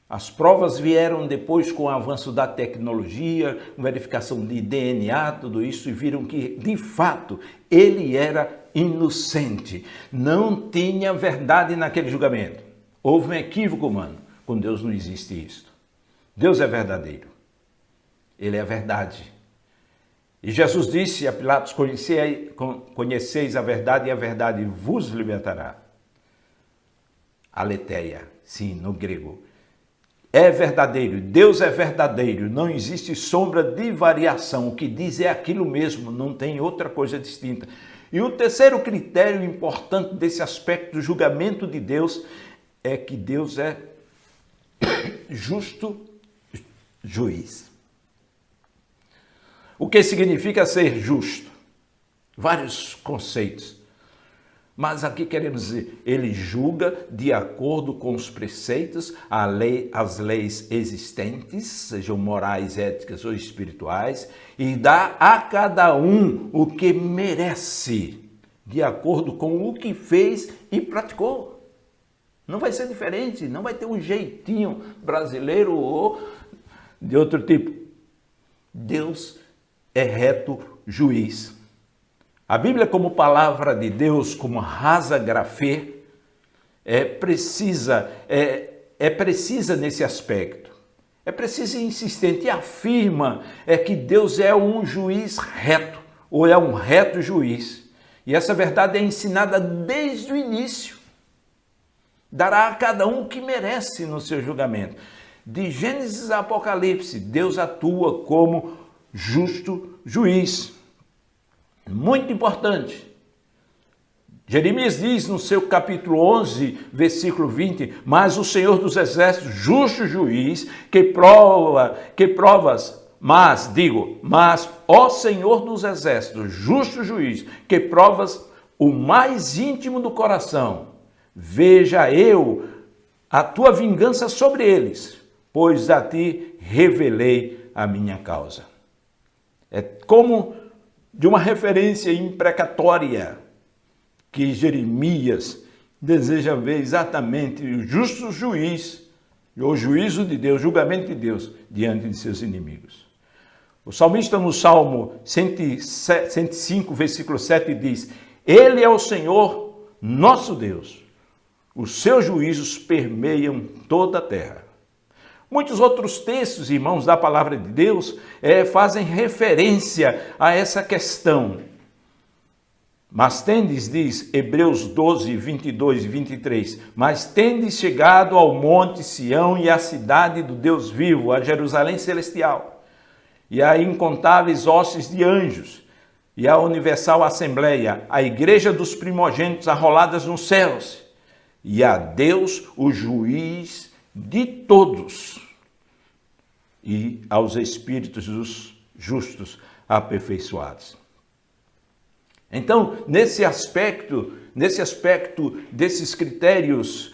As provas vieram depois com o avanço da tecnologia, verificação de DNA, tudo isso, e viram que, de fato, ele era inocente. Não tinha verdade naquele julgamento. Houve um equívoco humano. Com Deus não existe isso. Deus é verdadeiro. Ele é a verdade. E Jesus disse a Pilatos, conheceis a verdade e a verdade vos libertará. Aletheia, sim, no grego. É verdadeiro, Deus é verdadeiro, não existe sombra de variação. O que diz é aquilo mesmo, não tem outra coisa distinta. E o terceiro critério importante desse aspecto do julgamento de Deus é que Deus é justo juiz. O que significa ser justo? Vários conceitos. Mas aqui queremos dizer, ele julga de acordo com os preceitos, as leis existentes, sejam morais, éticas ou espirituais, e dá a cada um o que merece, de acordo com o que fez e praticou. Não vai ser diferente, não vai ter um jeitinho brasileiro ou de outro tipo. Deus é reto juiz. A Bíblia, como palavra de Deus, como rasa grafê, é precisa nesse aspecto. É precisa e insistente, e afirma que Deus é um juiz reto, ou é um reto juiz. E essa verdade é ensinada desde o início. Dará a cada um o que merece no seu julgamento. De Gênesis a Apocalipse, Deus atua como justo juiz. Muito importante. Jeremias diz no seu capítulo 11, versículo 20, mas o Senhor dos Exércitos, justo juiz, mas ó Senhor dos Exércitos, justo juiz, que provas o mais íntimo do coração, veja eu a tua vingança sobre eles, pois a ti revelei a minha causa. É como de uma referência imprecatória que Jeremias deseja ver exatamente o justo juiz, o juízo de Deus, o julgamento de Deus diante de seus inimigos. O salmista no Salmo 105, versículo 7 diz, Ele é o Senhor, nosso Deus, os seus juízos permeiam toda a terra. Muitos outros textos, irmãos, da palavra de Deus fazem referência a essa questão. Mas tendes, diz Hebreus 12, 22 e 23, mas tendes chegado ao monte Sião e à cidade do Deus vivo, a Jerusalém celestial, e a incontáveis hostes de anjos, e a universal assembleia, a igreja dos primogênitos arroladas nos céus, e a Deus, o juiz de todos, e aos espíritos dos justos aperfeiçoados. Então, nesse aspecto desses critérios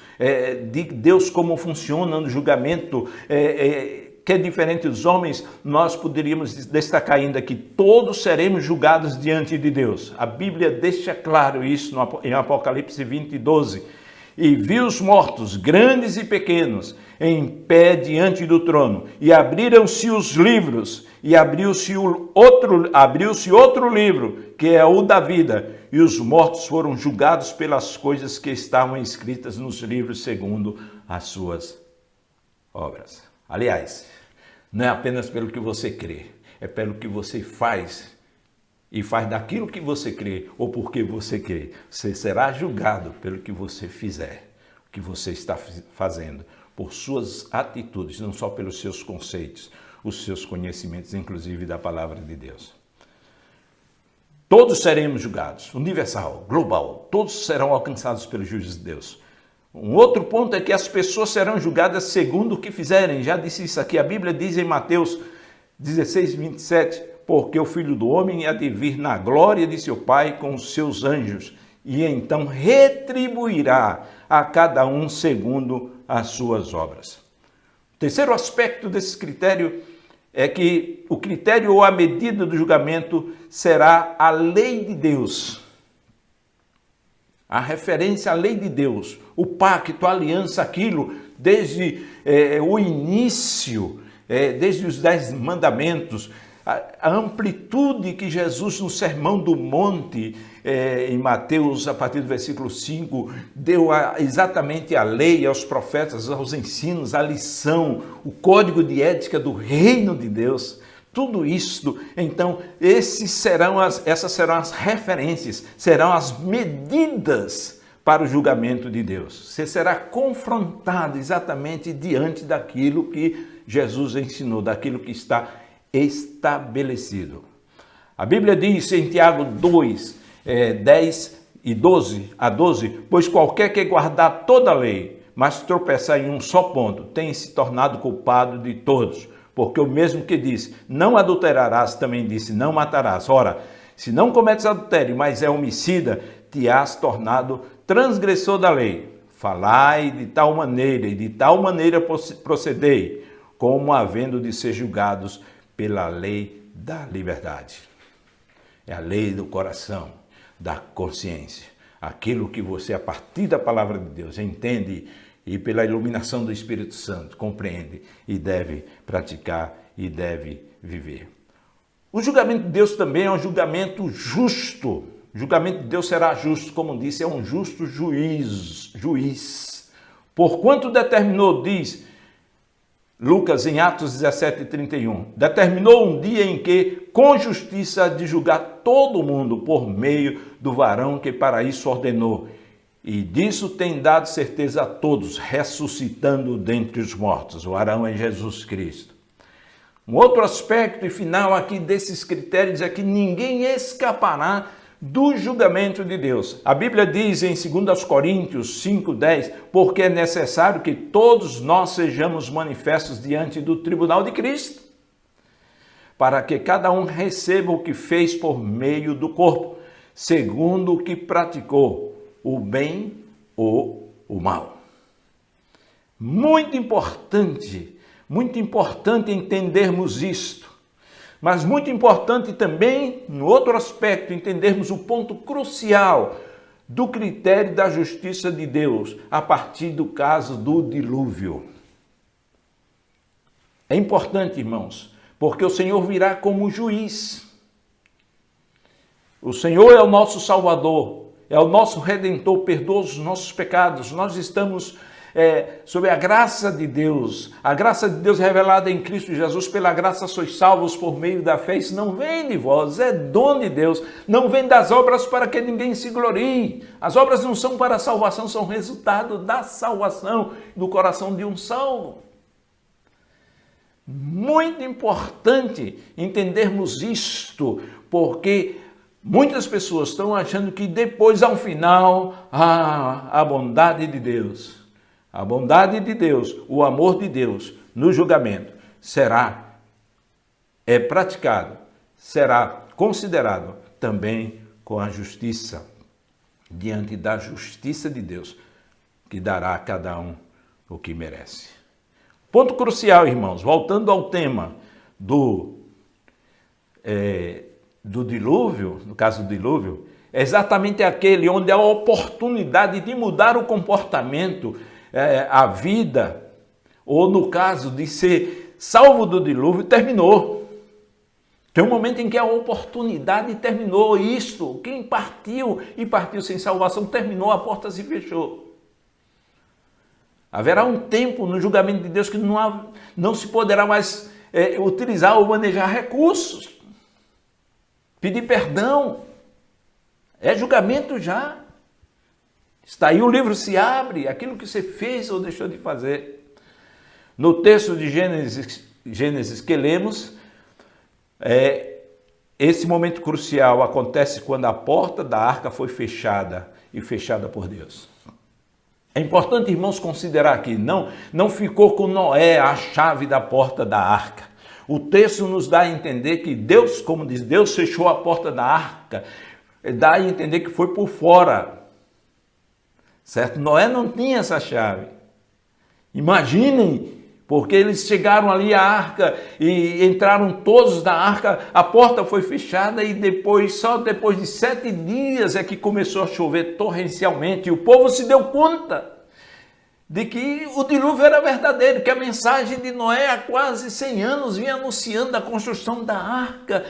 de Deus, como funciona no julgamento, que é diferente dos homens, nós poderíamos destacar ainda que todos seremos julgados diante de Deus. A Bíblia deixa claro isso em Apocalipse 20, 12. E vi os mortos, grandes e pequenos, em pé diante do trono, e abriram-se os livros, e abriu-se outro livro, que é o da vida, e os mortos foram julgados pelas coisas que estavam escritas nos livros segundo as suas obras. Aliás, não é apenas pelo que você crê, é pelo que você faz, e faz daquilo que você crê, ou porque você crê. Você será julgado pelo que você fizer, o que você está fazendo, por suas atitudes, não só pelos seus conceitos, os seus conhecimentos, inclusive da palavra de Deus. Todos seremos julgados, universal, global, todos serão alcançados pelo juízo de Deus. Um outro ponto é que as pessoas serão julgadas segundo o que fizerem. Já disse isso aqui, a Bíblia diz em Mateus 16, 27, porque o Filho do Homem há de vir na glória de seu Pai com os seus anjos, e então retribuirá a cada um segundo as suas obras. O terceiro aspecto desse critério é que o critério ou a medida do julgamento será a lei de Deus. A referência à lei de Deus, o pacto, a aliança, aquilo, desde o início, desde os 10 mandamentos, a amplitude que Jesus no Sermão do Monte, em Mateus, a partir do versículo 5, deu exatamente a lei, aos profetas, aos ensinos, a lição, o código de ética do reino de Deus. Tudo isto, então, essas serão as referências, serão as medidas para o julgamento de Deus. Você será confrontado exatamente diante daquilo que Jesus ensinou, daquilo que está estabelecido. A Bíblia diz em Tiago 2, 10 e 12 a 12, pois qualquer que guardar toda a lei, mas tropeçar em um só ponto, tem se tornado culpado de todos. Porque o mesmo que disse, não adulterarás, também disse, não matarás. Ora, se não cometes adultério, mas é homicida, te has tornado transgressor da lei. Falai de tal maneira, e de tal maneira procedei, como havendo de ser julgados pela lei da liberdade. É a lei do coração, da consciência. Aquilo que você, a partir da palavra de Deus, entende e pela iluminação do Espírito Santo, compreende e deve praticar e deve viver. O julgamento de Deus também é um julgamento justo. O julgamento de Deus será justo, como disse, é um justo juiz. Porquanto determinou, diz Lucas em Atos 17, 31, determinou um dia em que, com justiça, de julgar todo mundo por meio do varão que para isso ordenou. E disso tem dado certeza a todos, ressuscitando dentre os mortos. O varão é Jesus Cristo. Um outro aspecto e final aqui desses critérios é que ninguém escapará do julgamento de Deus. A Bíblia diz em 2 Coríntios 5:10, porque é necessário que todos nós sejamos manifestos diante do tribunal de Cristo, para que cada um receba o que fez por meio do corpo, segundo o que praticou, o bem ou o mal. Muito importante entendermos isto. Mas muito importante também, no outro aspecto, entendermos o ponto crucial do critério da justiça de Deus a partir do caso do dilúvio. É importante, irmãos, porque o Senhor virá como juiz. O Senhor é o nosso Salvador, é o nosso Redentor, perdoa os nossos pecados. Nós estamos sob a graça de Deus revelada em Cristo Jesus. Pela graça sois salvos por meio da fé. Isso não vem de vós, é dom de Deus. Não vem das obras para que ninguém se glorie. As obras não são para a salvação, são resultado da salvação do coração de um salvo. Muito importante entendermos isto, porque muitas pessoas estão achando que depois, ao final, a bondade de Deus, o amor de Deus no julgamento será praticado, será considerado também com a justiça, diante da justiça de Deus, que dará a cada um o que merece. Ponto crucial, irmãos, voltando ao tema do dilúvio, no caso do dilúvio, é exatamente aquele onde a oportunidade de mudar o comportamento, a vida, ou no caso de ser salvo do dilúvio, terminou. Tem um momento em que a oportunidade terminou. Isto, quem partiu e partiu sem salvação, terminou, a porta se fechou. Haverá um tempo no julgamento de Deus que não se poderá mais utilizar ou manejar recursos. Pedir perdão. É julgamento já. Está aí, o livro se abre, aquilo que você fez ou deixou de fazer. No texto de Gênesis que lemos, esse momento crucial acontece quando a porta da arca foi fechada, e fechada por Deus. É importante, irmãos, considerar que não ficou com Noé a chave da porta da arca. O texto nos dá a entender que Deus, como diz, Deus fechou a porta da arca, dá a entender que foi por fora, certo? Noé não tinha essa chave. Imaginem, porque eles chegaram ali à arca e entraram todos da arca, a porta foi fechada e depois, só depois de 7 dias é que começou a chover torrencialmente e o povo se deu conta de que o dilúvio era verdadeiro, que a mensagem de Noé há quase 100 anos vinha anunciando a construção da arca,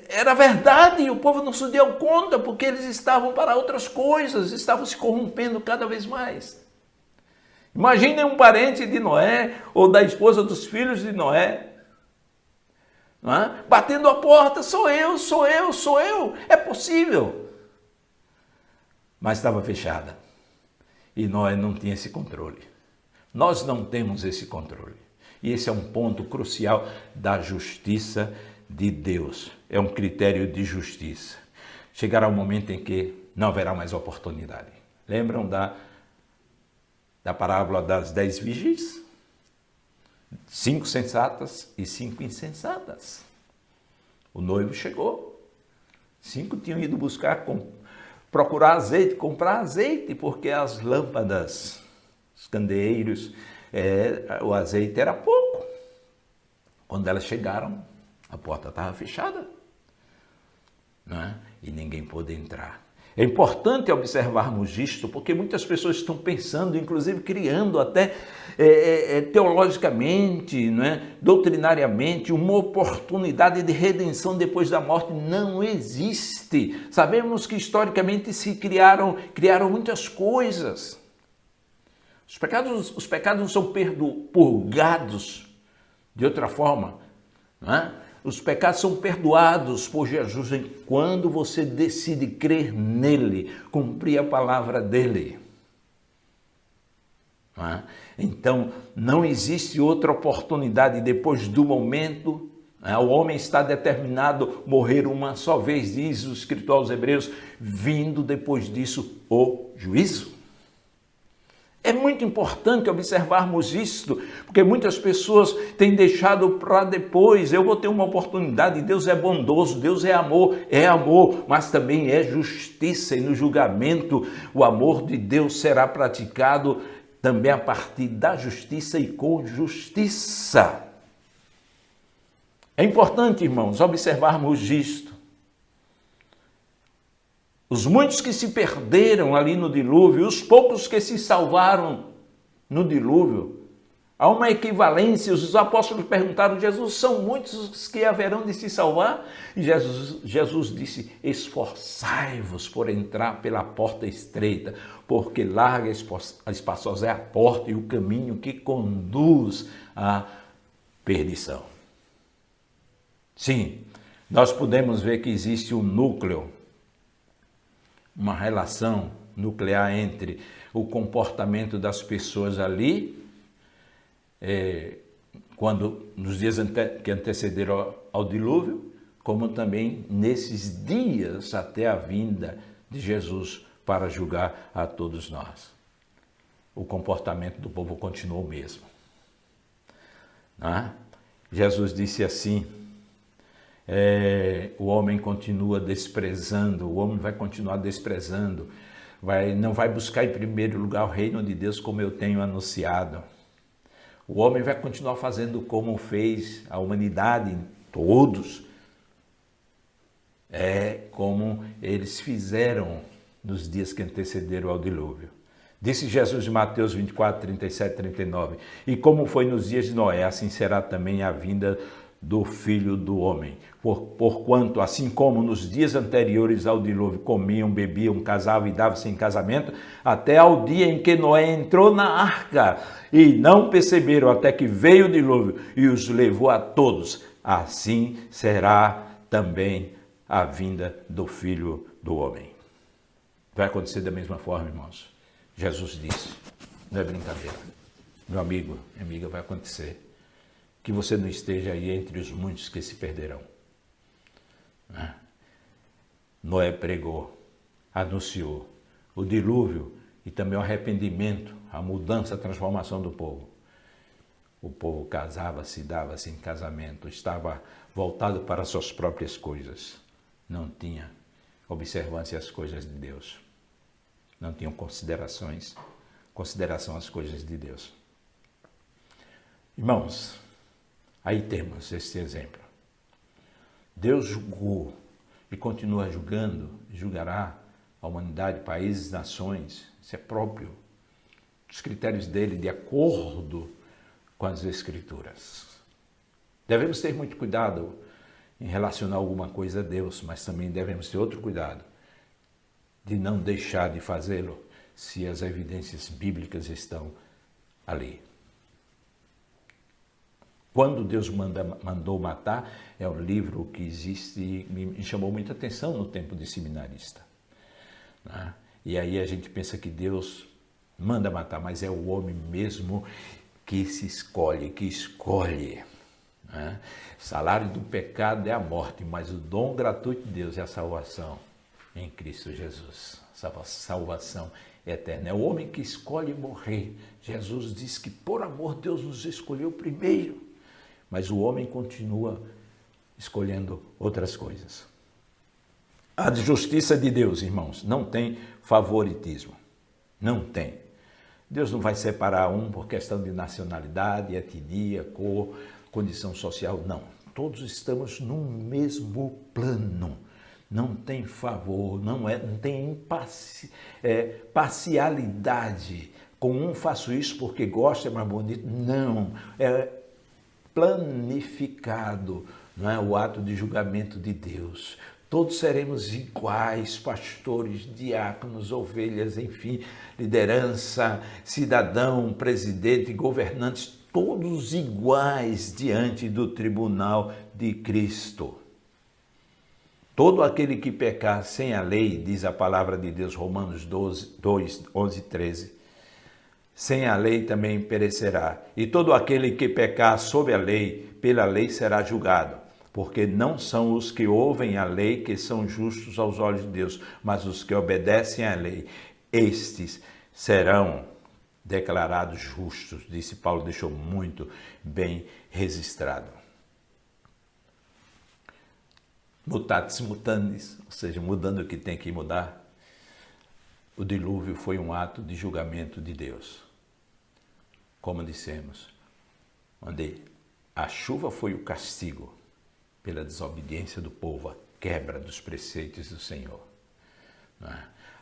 era verdade e o povo não se deu conta porque eles estavam para outras coisas, estavam se corrompendo cada vez mais. Imaginem um parente de Noé ou da esposa dos filhos de Noé, não é? Batendo a porta, sou eu, é possível. Mas estava fechada. E Noé não tinha esse controle. Nós não temos esse controle. E esse é um ponto crucial da justiça de Deus. É um critério de justiça. Chegará um momento em que não haverá mais oportunidade. Lembram da parábola das 10 virgens? 5 sensatas e 5 insensatas. O noivo chegou. 5 tinham ido procurar azeite, comprar azeite, porque as lâmpadas, os candeeiros, o azeite era pouco. Quando elas chegaram, a porta estava fechada, não é? E ninguém pôde entrar. É importante observarmos isto, porque muitas pessoas estão pensando, inclusive criando até teologicamente, não é? Doutrinariamente, uma oportunidade de redenção depois da morte. Não existe. Sabemos que historicamente se criaram muitas coisas. Os pecados não são purgados de outra forma, não é? Os pecados são perdoados por Jesus quando você decide crer nele, cumprir a palavra dele. Não é? Então, não existe outra oportunidade depois do momento. O homem está determinado a morrer uma só vez, diz o escritor aos Hebreus, vindo depois disso o juízo. É muito importante observarmos isto, porque muitas pessoas têm deixado para depois. Eu vou ter uma oportunidade, Deus é bondoso, Deus é amor, mas também é justiça. E no julgamento, o amor de Deus será praticado também a partir da justiça e com justiça. É importante, irmãos, observarmos isto. Os muitos que se perderam ali no dilúvio, os poucos que se salvaram no dilúvio, há uma equivalência. Os apóstolos perguntaram a Jesus, são muitos os que haverão de se salvar? E Jesus disse, esforçai-vos por entrar pela porta estreita, porque larga e espaçosa é a porta e o caminho que conduz à perdição. Sim, nós podemos ver que existe um núcleo, uma relação nuclear entre o comportamento das pessoas ali, nos dias que antecederam ao dilúvio, como também nesses dias até a vinda de Jesus para julgar a todos nós. O comportamento do povo continuou o mesmo. Não é? Jesus disse assim, o homem continua desprezando, o homem vai continuar desprezando, não vai buscar em primeiro lugar o reino de Deus como eu tenho anunciado. O homem vai continuar fazendo como fez a humanidade, todos, como eles fizeram nos dias que antecederam ao dilúvio. Disse Jesus em Mateus 24, 37, 39, e como foi nos dias de Noé, assim será também a vinda do Filho do Homem. Porquanto, assim como nos dias anteriores ao dilúvio, comiam, bebiam, casavam e davam-se em casamento, até ao dia em que Noé entrou na arca, e não perceberam até que veio o dilúvio e os levou a todos, assim será também a vinda do Filho do Homem. Vai acontecer da mesma forma, irmãos. Jesus disse, não é brincadeira. Meu amigo, minha amiga, vai acontecer. Que você não esteja aí entre os muitos que se perderão. Noé pregou, anunciou o dilúvio e também o arrependimento, a mudança, a transformação do povo. O povo casava-se, dava-se em casamento, estava voltado para suas próprias coisas. Não tinha observância às coisas de Deus. Não tinham consideração às coisas de Deus. Irmãos, aí temos esse exemplo. Deus julgou e continua julgando, julgará a humanidade, países, nações. Isso é próprio dos critérios dele, de acordo com as Escrituras. Devemos ter muito cuidado em relacionar alguma coisa a Deus, mas também devemos ter outro cuidado de não deixar de fazê-lo se as evidências bíblicas estão ali. Quando Deus mandou matar, é um livro que existe e me chamou muita atenção no tempo de seminarista. Né? E aí a gente pensa que Deus manda matar, mas é o homem mesmo que se escolhe, que escolhe. Né? O salário do pecado é a morte, mas o dom gratuito de Deus é a salvação em Cristo Jesus. Salvação eterna. É o homem que escolhe morrer. Jesus diz que por amor Deus nos escolheu primeiro. Mas o homem continua escolhendo outras coisas. A justiça de Deus, irmãos, não tem favoritismo. Não tem. Deus não vai separar um por questão de nacionalidade, etnia, cor, condição social. Não. Todos estamos no mesmo plano. Não tem favor, não tem parcialidade. Com um faço isso porque gosto, é mais bonito. Não. É planificado, não é o ato de julgamento de Deus. Todos seremos iguais, pastores, diáconos, ovelhas, enfim, liderança, cidadão, presidente, governantes, todos iguais diante do tribunal de Cristo. Todo aquele que pecar sem a lei, diz a palavra de Deus, Romanos 2, 11 e 13, sem a lei também perecerá. E todo aquele que pecar sob a lei, pela lei será julgado. Porque não são os que ouvem a lei que são justos aos olhos de Deus, mas os que obedecem à lei, estes serão declarados justos. Disse Paulo, deixou muito bem registrado. Mutatis mutandis, ou seja, mudando o que tem que mudar. O dilúvio foi um ato de julgamento de Deus. Como dissemos, onde a chuva foi o castigo pela desobediência do povo, a quebra dos preceitos do Senhor.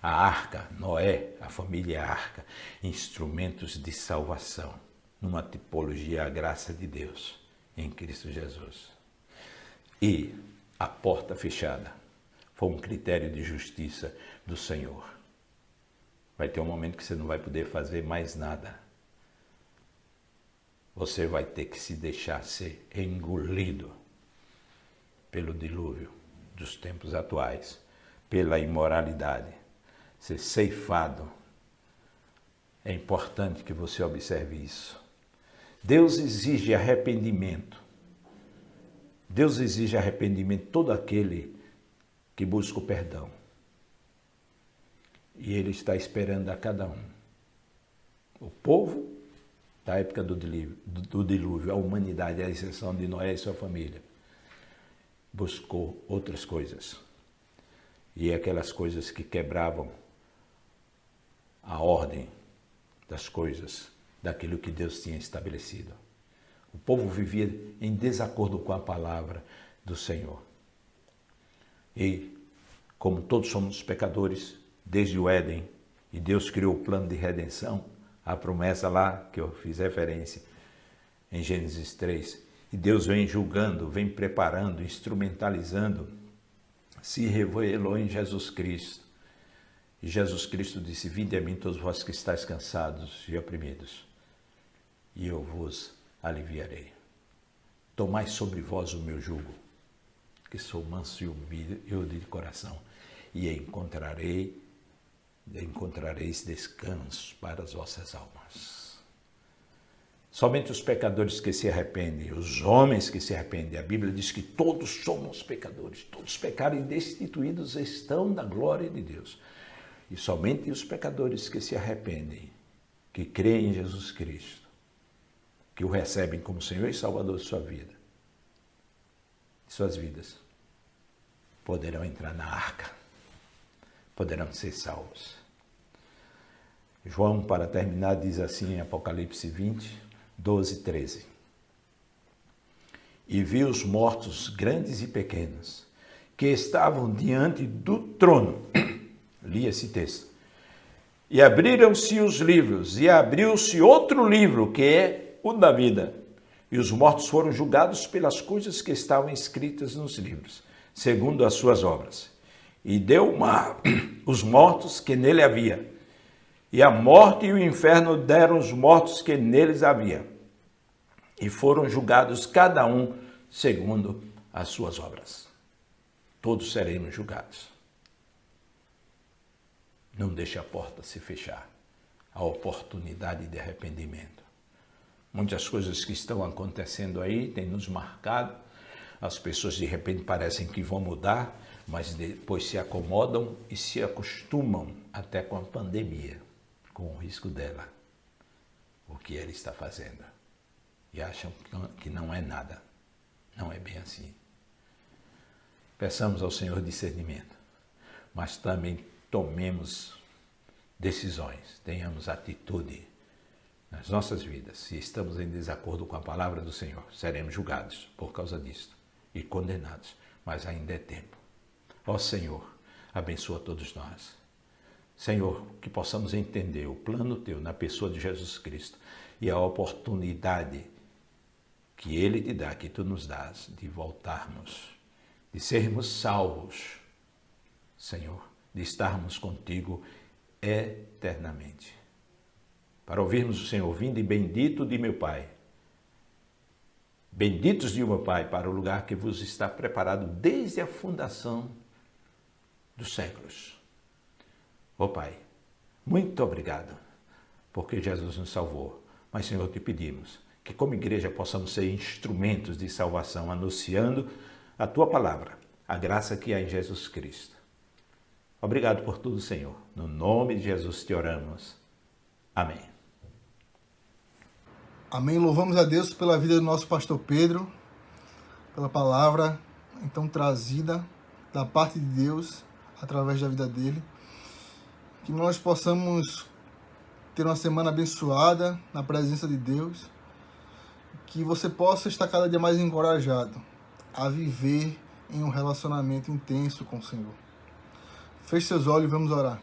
A arca, Noé, a família arca, instrumentos de salvação, numa tipologia à graça de Deus em Cristo Jesus. E a porta fechada foi um critério de justiça do Senhor. Vai ter um momento que você não vai poder fazer mais nada. Você vai ter que se deixar ser engolido pelo dilúvio dos tempos atuais, pela imoralidade, ser ceifado. É importante que você observe isso. Deus exige arrependimento. Deus exige arrependimento de todo aquele que busca o perdão. E Ele está esperando a cada um. O povo da época do dilúvio, a humanidade, à exceção de Noé e sua família, buscou outras coisas. E aquelas coisas que quebravam a ordem das coisas, daquilo que Deus tinha estabelecido. O povo vivia em desacordo com a palavra do Senhor. E, como todos somos pecadores, desde o Éden, e Deus criou o plano de redenção, a promessa lá que eu fiz referência em Gênesis 3, e Deus vem julgando, vem preparando, instrumentalizando, se revelou em Jesus Cristo. E Jesus Cristo disse, vinde a mim todos vós que estáis cansados e oprimidos, e eu vos aliviarei. Tomai sobre vós o meu jugo, que sou manso e humilde de coração, e encontrareis descanso para as vossas almas. Somente os pecadores que se arrependem, os homens que se arrependem, a Bíblia diz que todos somos pecadores, todos pecaram e destituídos estão da glória de Deus. E somente os pecadores que se arrependem, que creem em Jesus Cristo, que o recebem como Senhor e Salvador de sua vida, de suas vidas, poderão entrar na arca, poderão ser salvos. João, para terminar, diz assim em Apocalipse 20, 12 e 13. E vi os mortos, grandes e pequenos, que estavam diante do trono. Li esse texto. E abriram-se os livros, e abriu-se outro livro, que é o da vida. E os mortos foram julgados pelas coisas que estavam escritas nos livros, segundo as suas obras. E deu o mar os mortos que nele havia. E a morte e o inferno deram os mortos que neles havia. E foram julgados cada um segundo as suas obras. Todos seremos julgados. Não deixe a porta se fechar. A oportunidade de arrependimento. Muitas coisas que estão acontecendo aí têm nos marcado. As pessoas de repente parecem que vão mudar, mas depois se acomodam e se acostumam até com a pandemia, com o risco dela, o que ela está fazendo. E acham que não é nada. Não é bem assim. Peçamos ao Senhor discernimento, mas também tomemos decisões, tenhamos atitude nas nossas vidas. Se estamos em desacordo com a palavra do Senhor, seremos julgados por causa disso e condenados, mas ainda é tempo. Ó Senhor, abençoa todos nós. Senhor, que possamos entender o plano Teu na pessoa de Jesus Cristo e a oportunidade que Ele te dá, que Tu nos dás, de voltarmos, de sermos salvos, Senhor, de estarmos contigo eternamente. Para ouvirmos o Senhor, vinde bendito de meu Pai, benditos de meu Pai, para o lugar que vos está preparado desde a fundação dos séculos. Ó Pai, muito obrigado, porque Jesus nos salvou. Mas, Senhor, te pedimos que como igreja possamos ser instrumentos de salvação, anunciando a Tua palavra, a graça que há em Jesus Cristo. Obrigado por tudo, Senhor. No nome de Jesus te oramos. Amém. Amém. Louvamos a Deus pela vida do nosso pastor Pedro, pela palavra então trazida da parte de Deus através da vida dele. Que nós possamos ter uma semana abençoada na presença de Deus. Que você possa estar cada dia mais encorajado a viver em um relacionamento intenso com o Senhor. Feche seus olhos e vamos orar.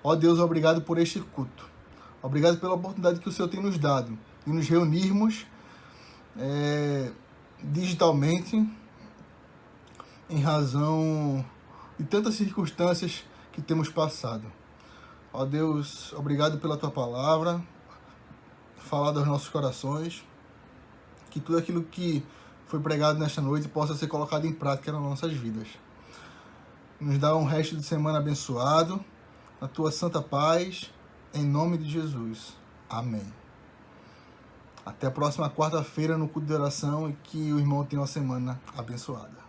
Ó Deus, obrigado por este culto. Obrigado pela oportunidade que o Senhor tem nos dado de nos reunirmos digitalmente em razão de tantas circunstâncias que temos passado. Ó Deus, obrigado pela Tua palavra, falada aos nossos corações, que tudo aquilo que foi pregado nesta noite possa ser colocado em prática nas nossas vidas. Nos dá um resto de semana abençoado, na Tua santa paz, em nome de Jesus. Amém. Até a próxima quarta-feira no culto de oração e que o irmão tenha uma semana abençoada.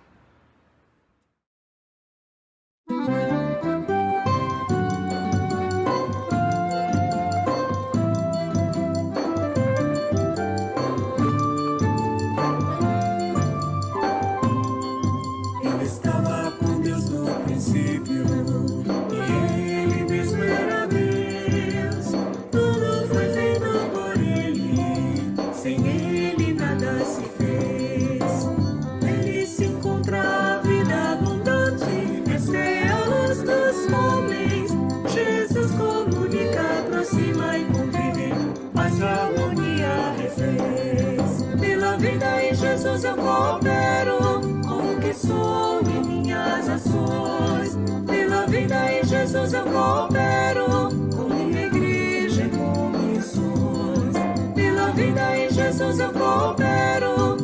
Jesus eu coopero com o que sou em minhas ações. Pela vida em Jesus eu coopero com minha igreja e com missões. Pela vida em Jesus eu coopero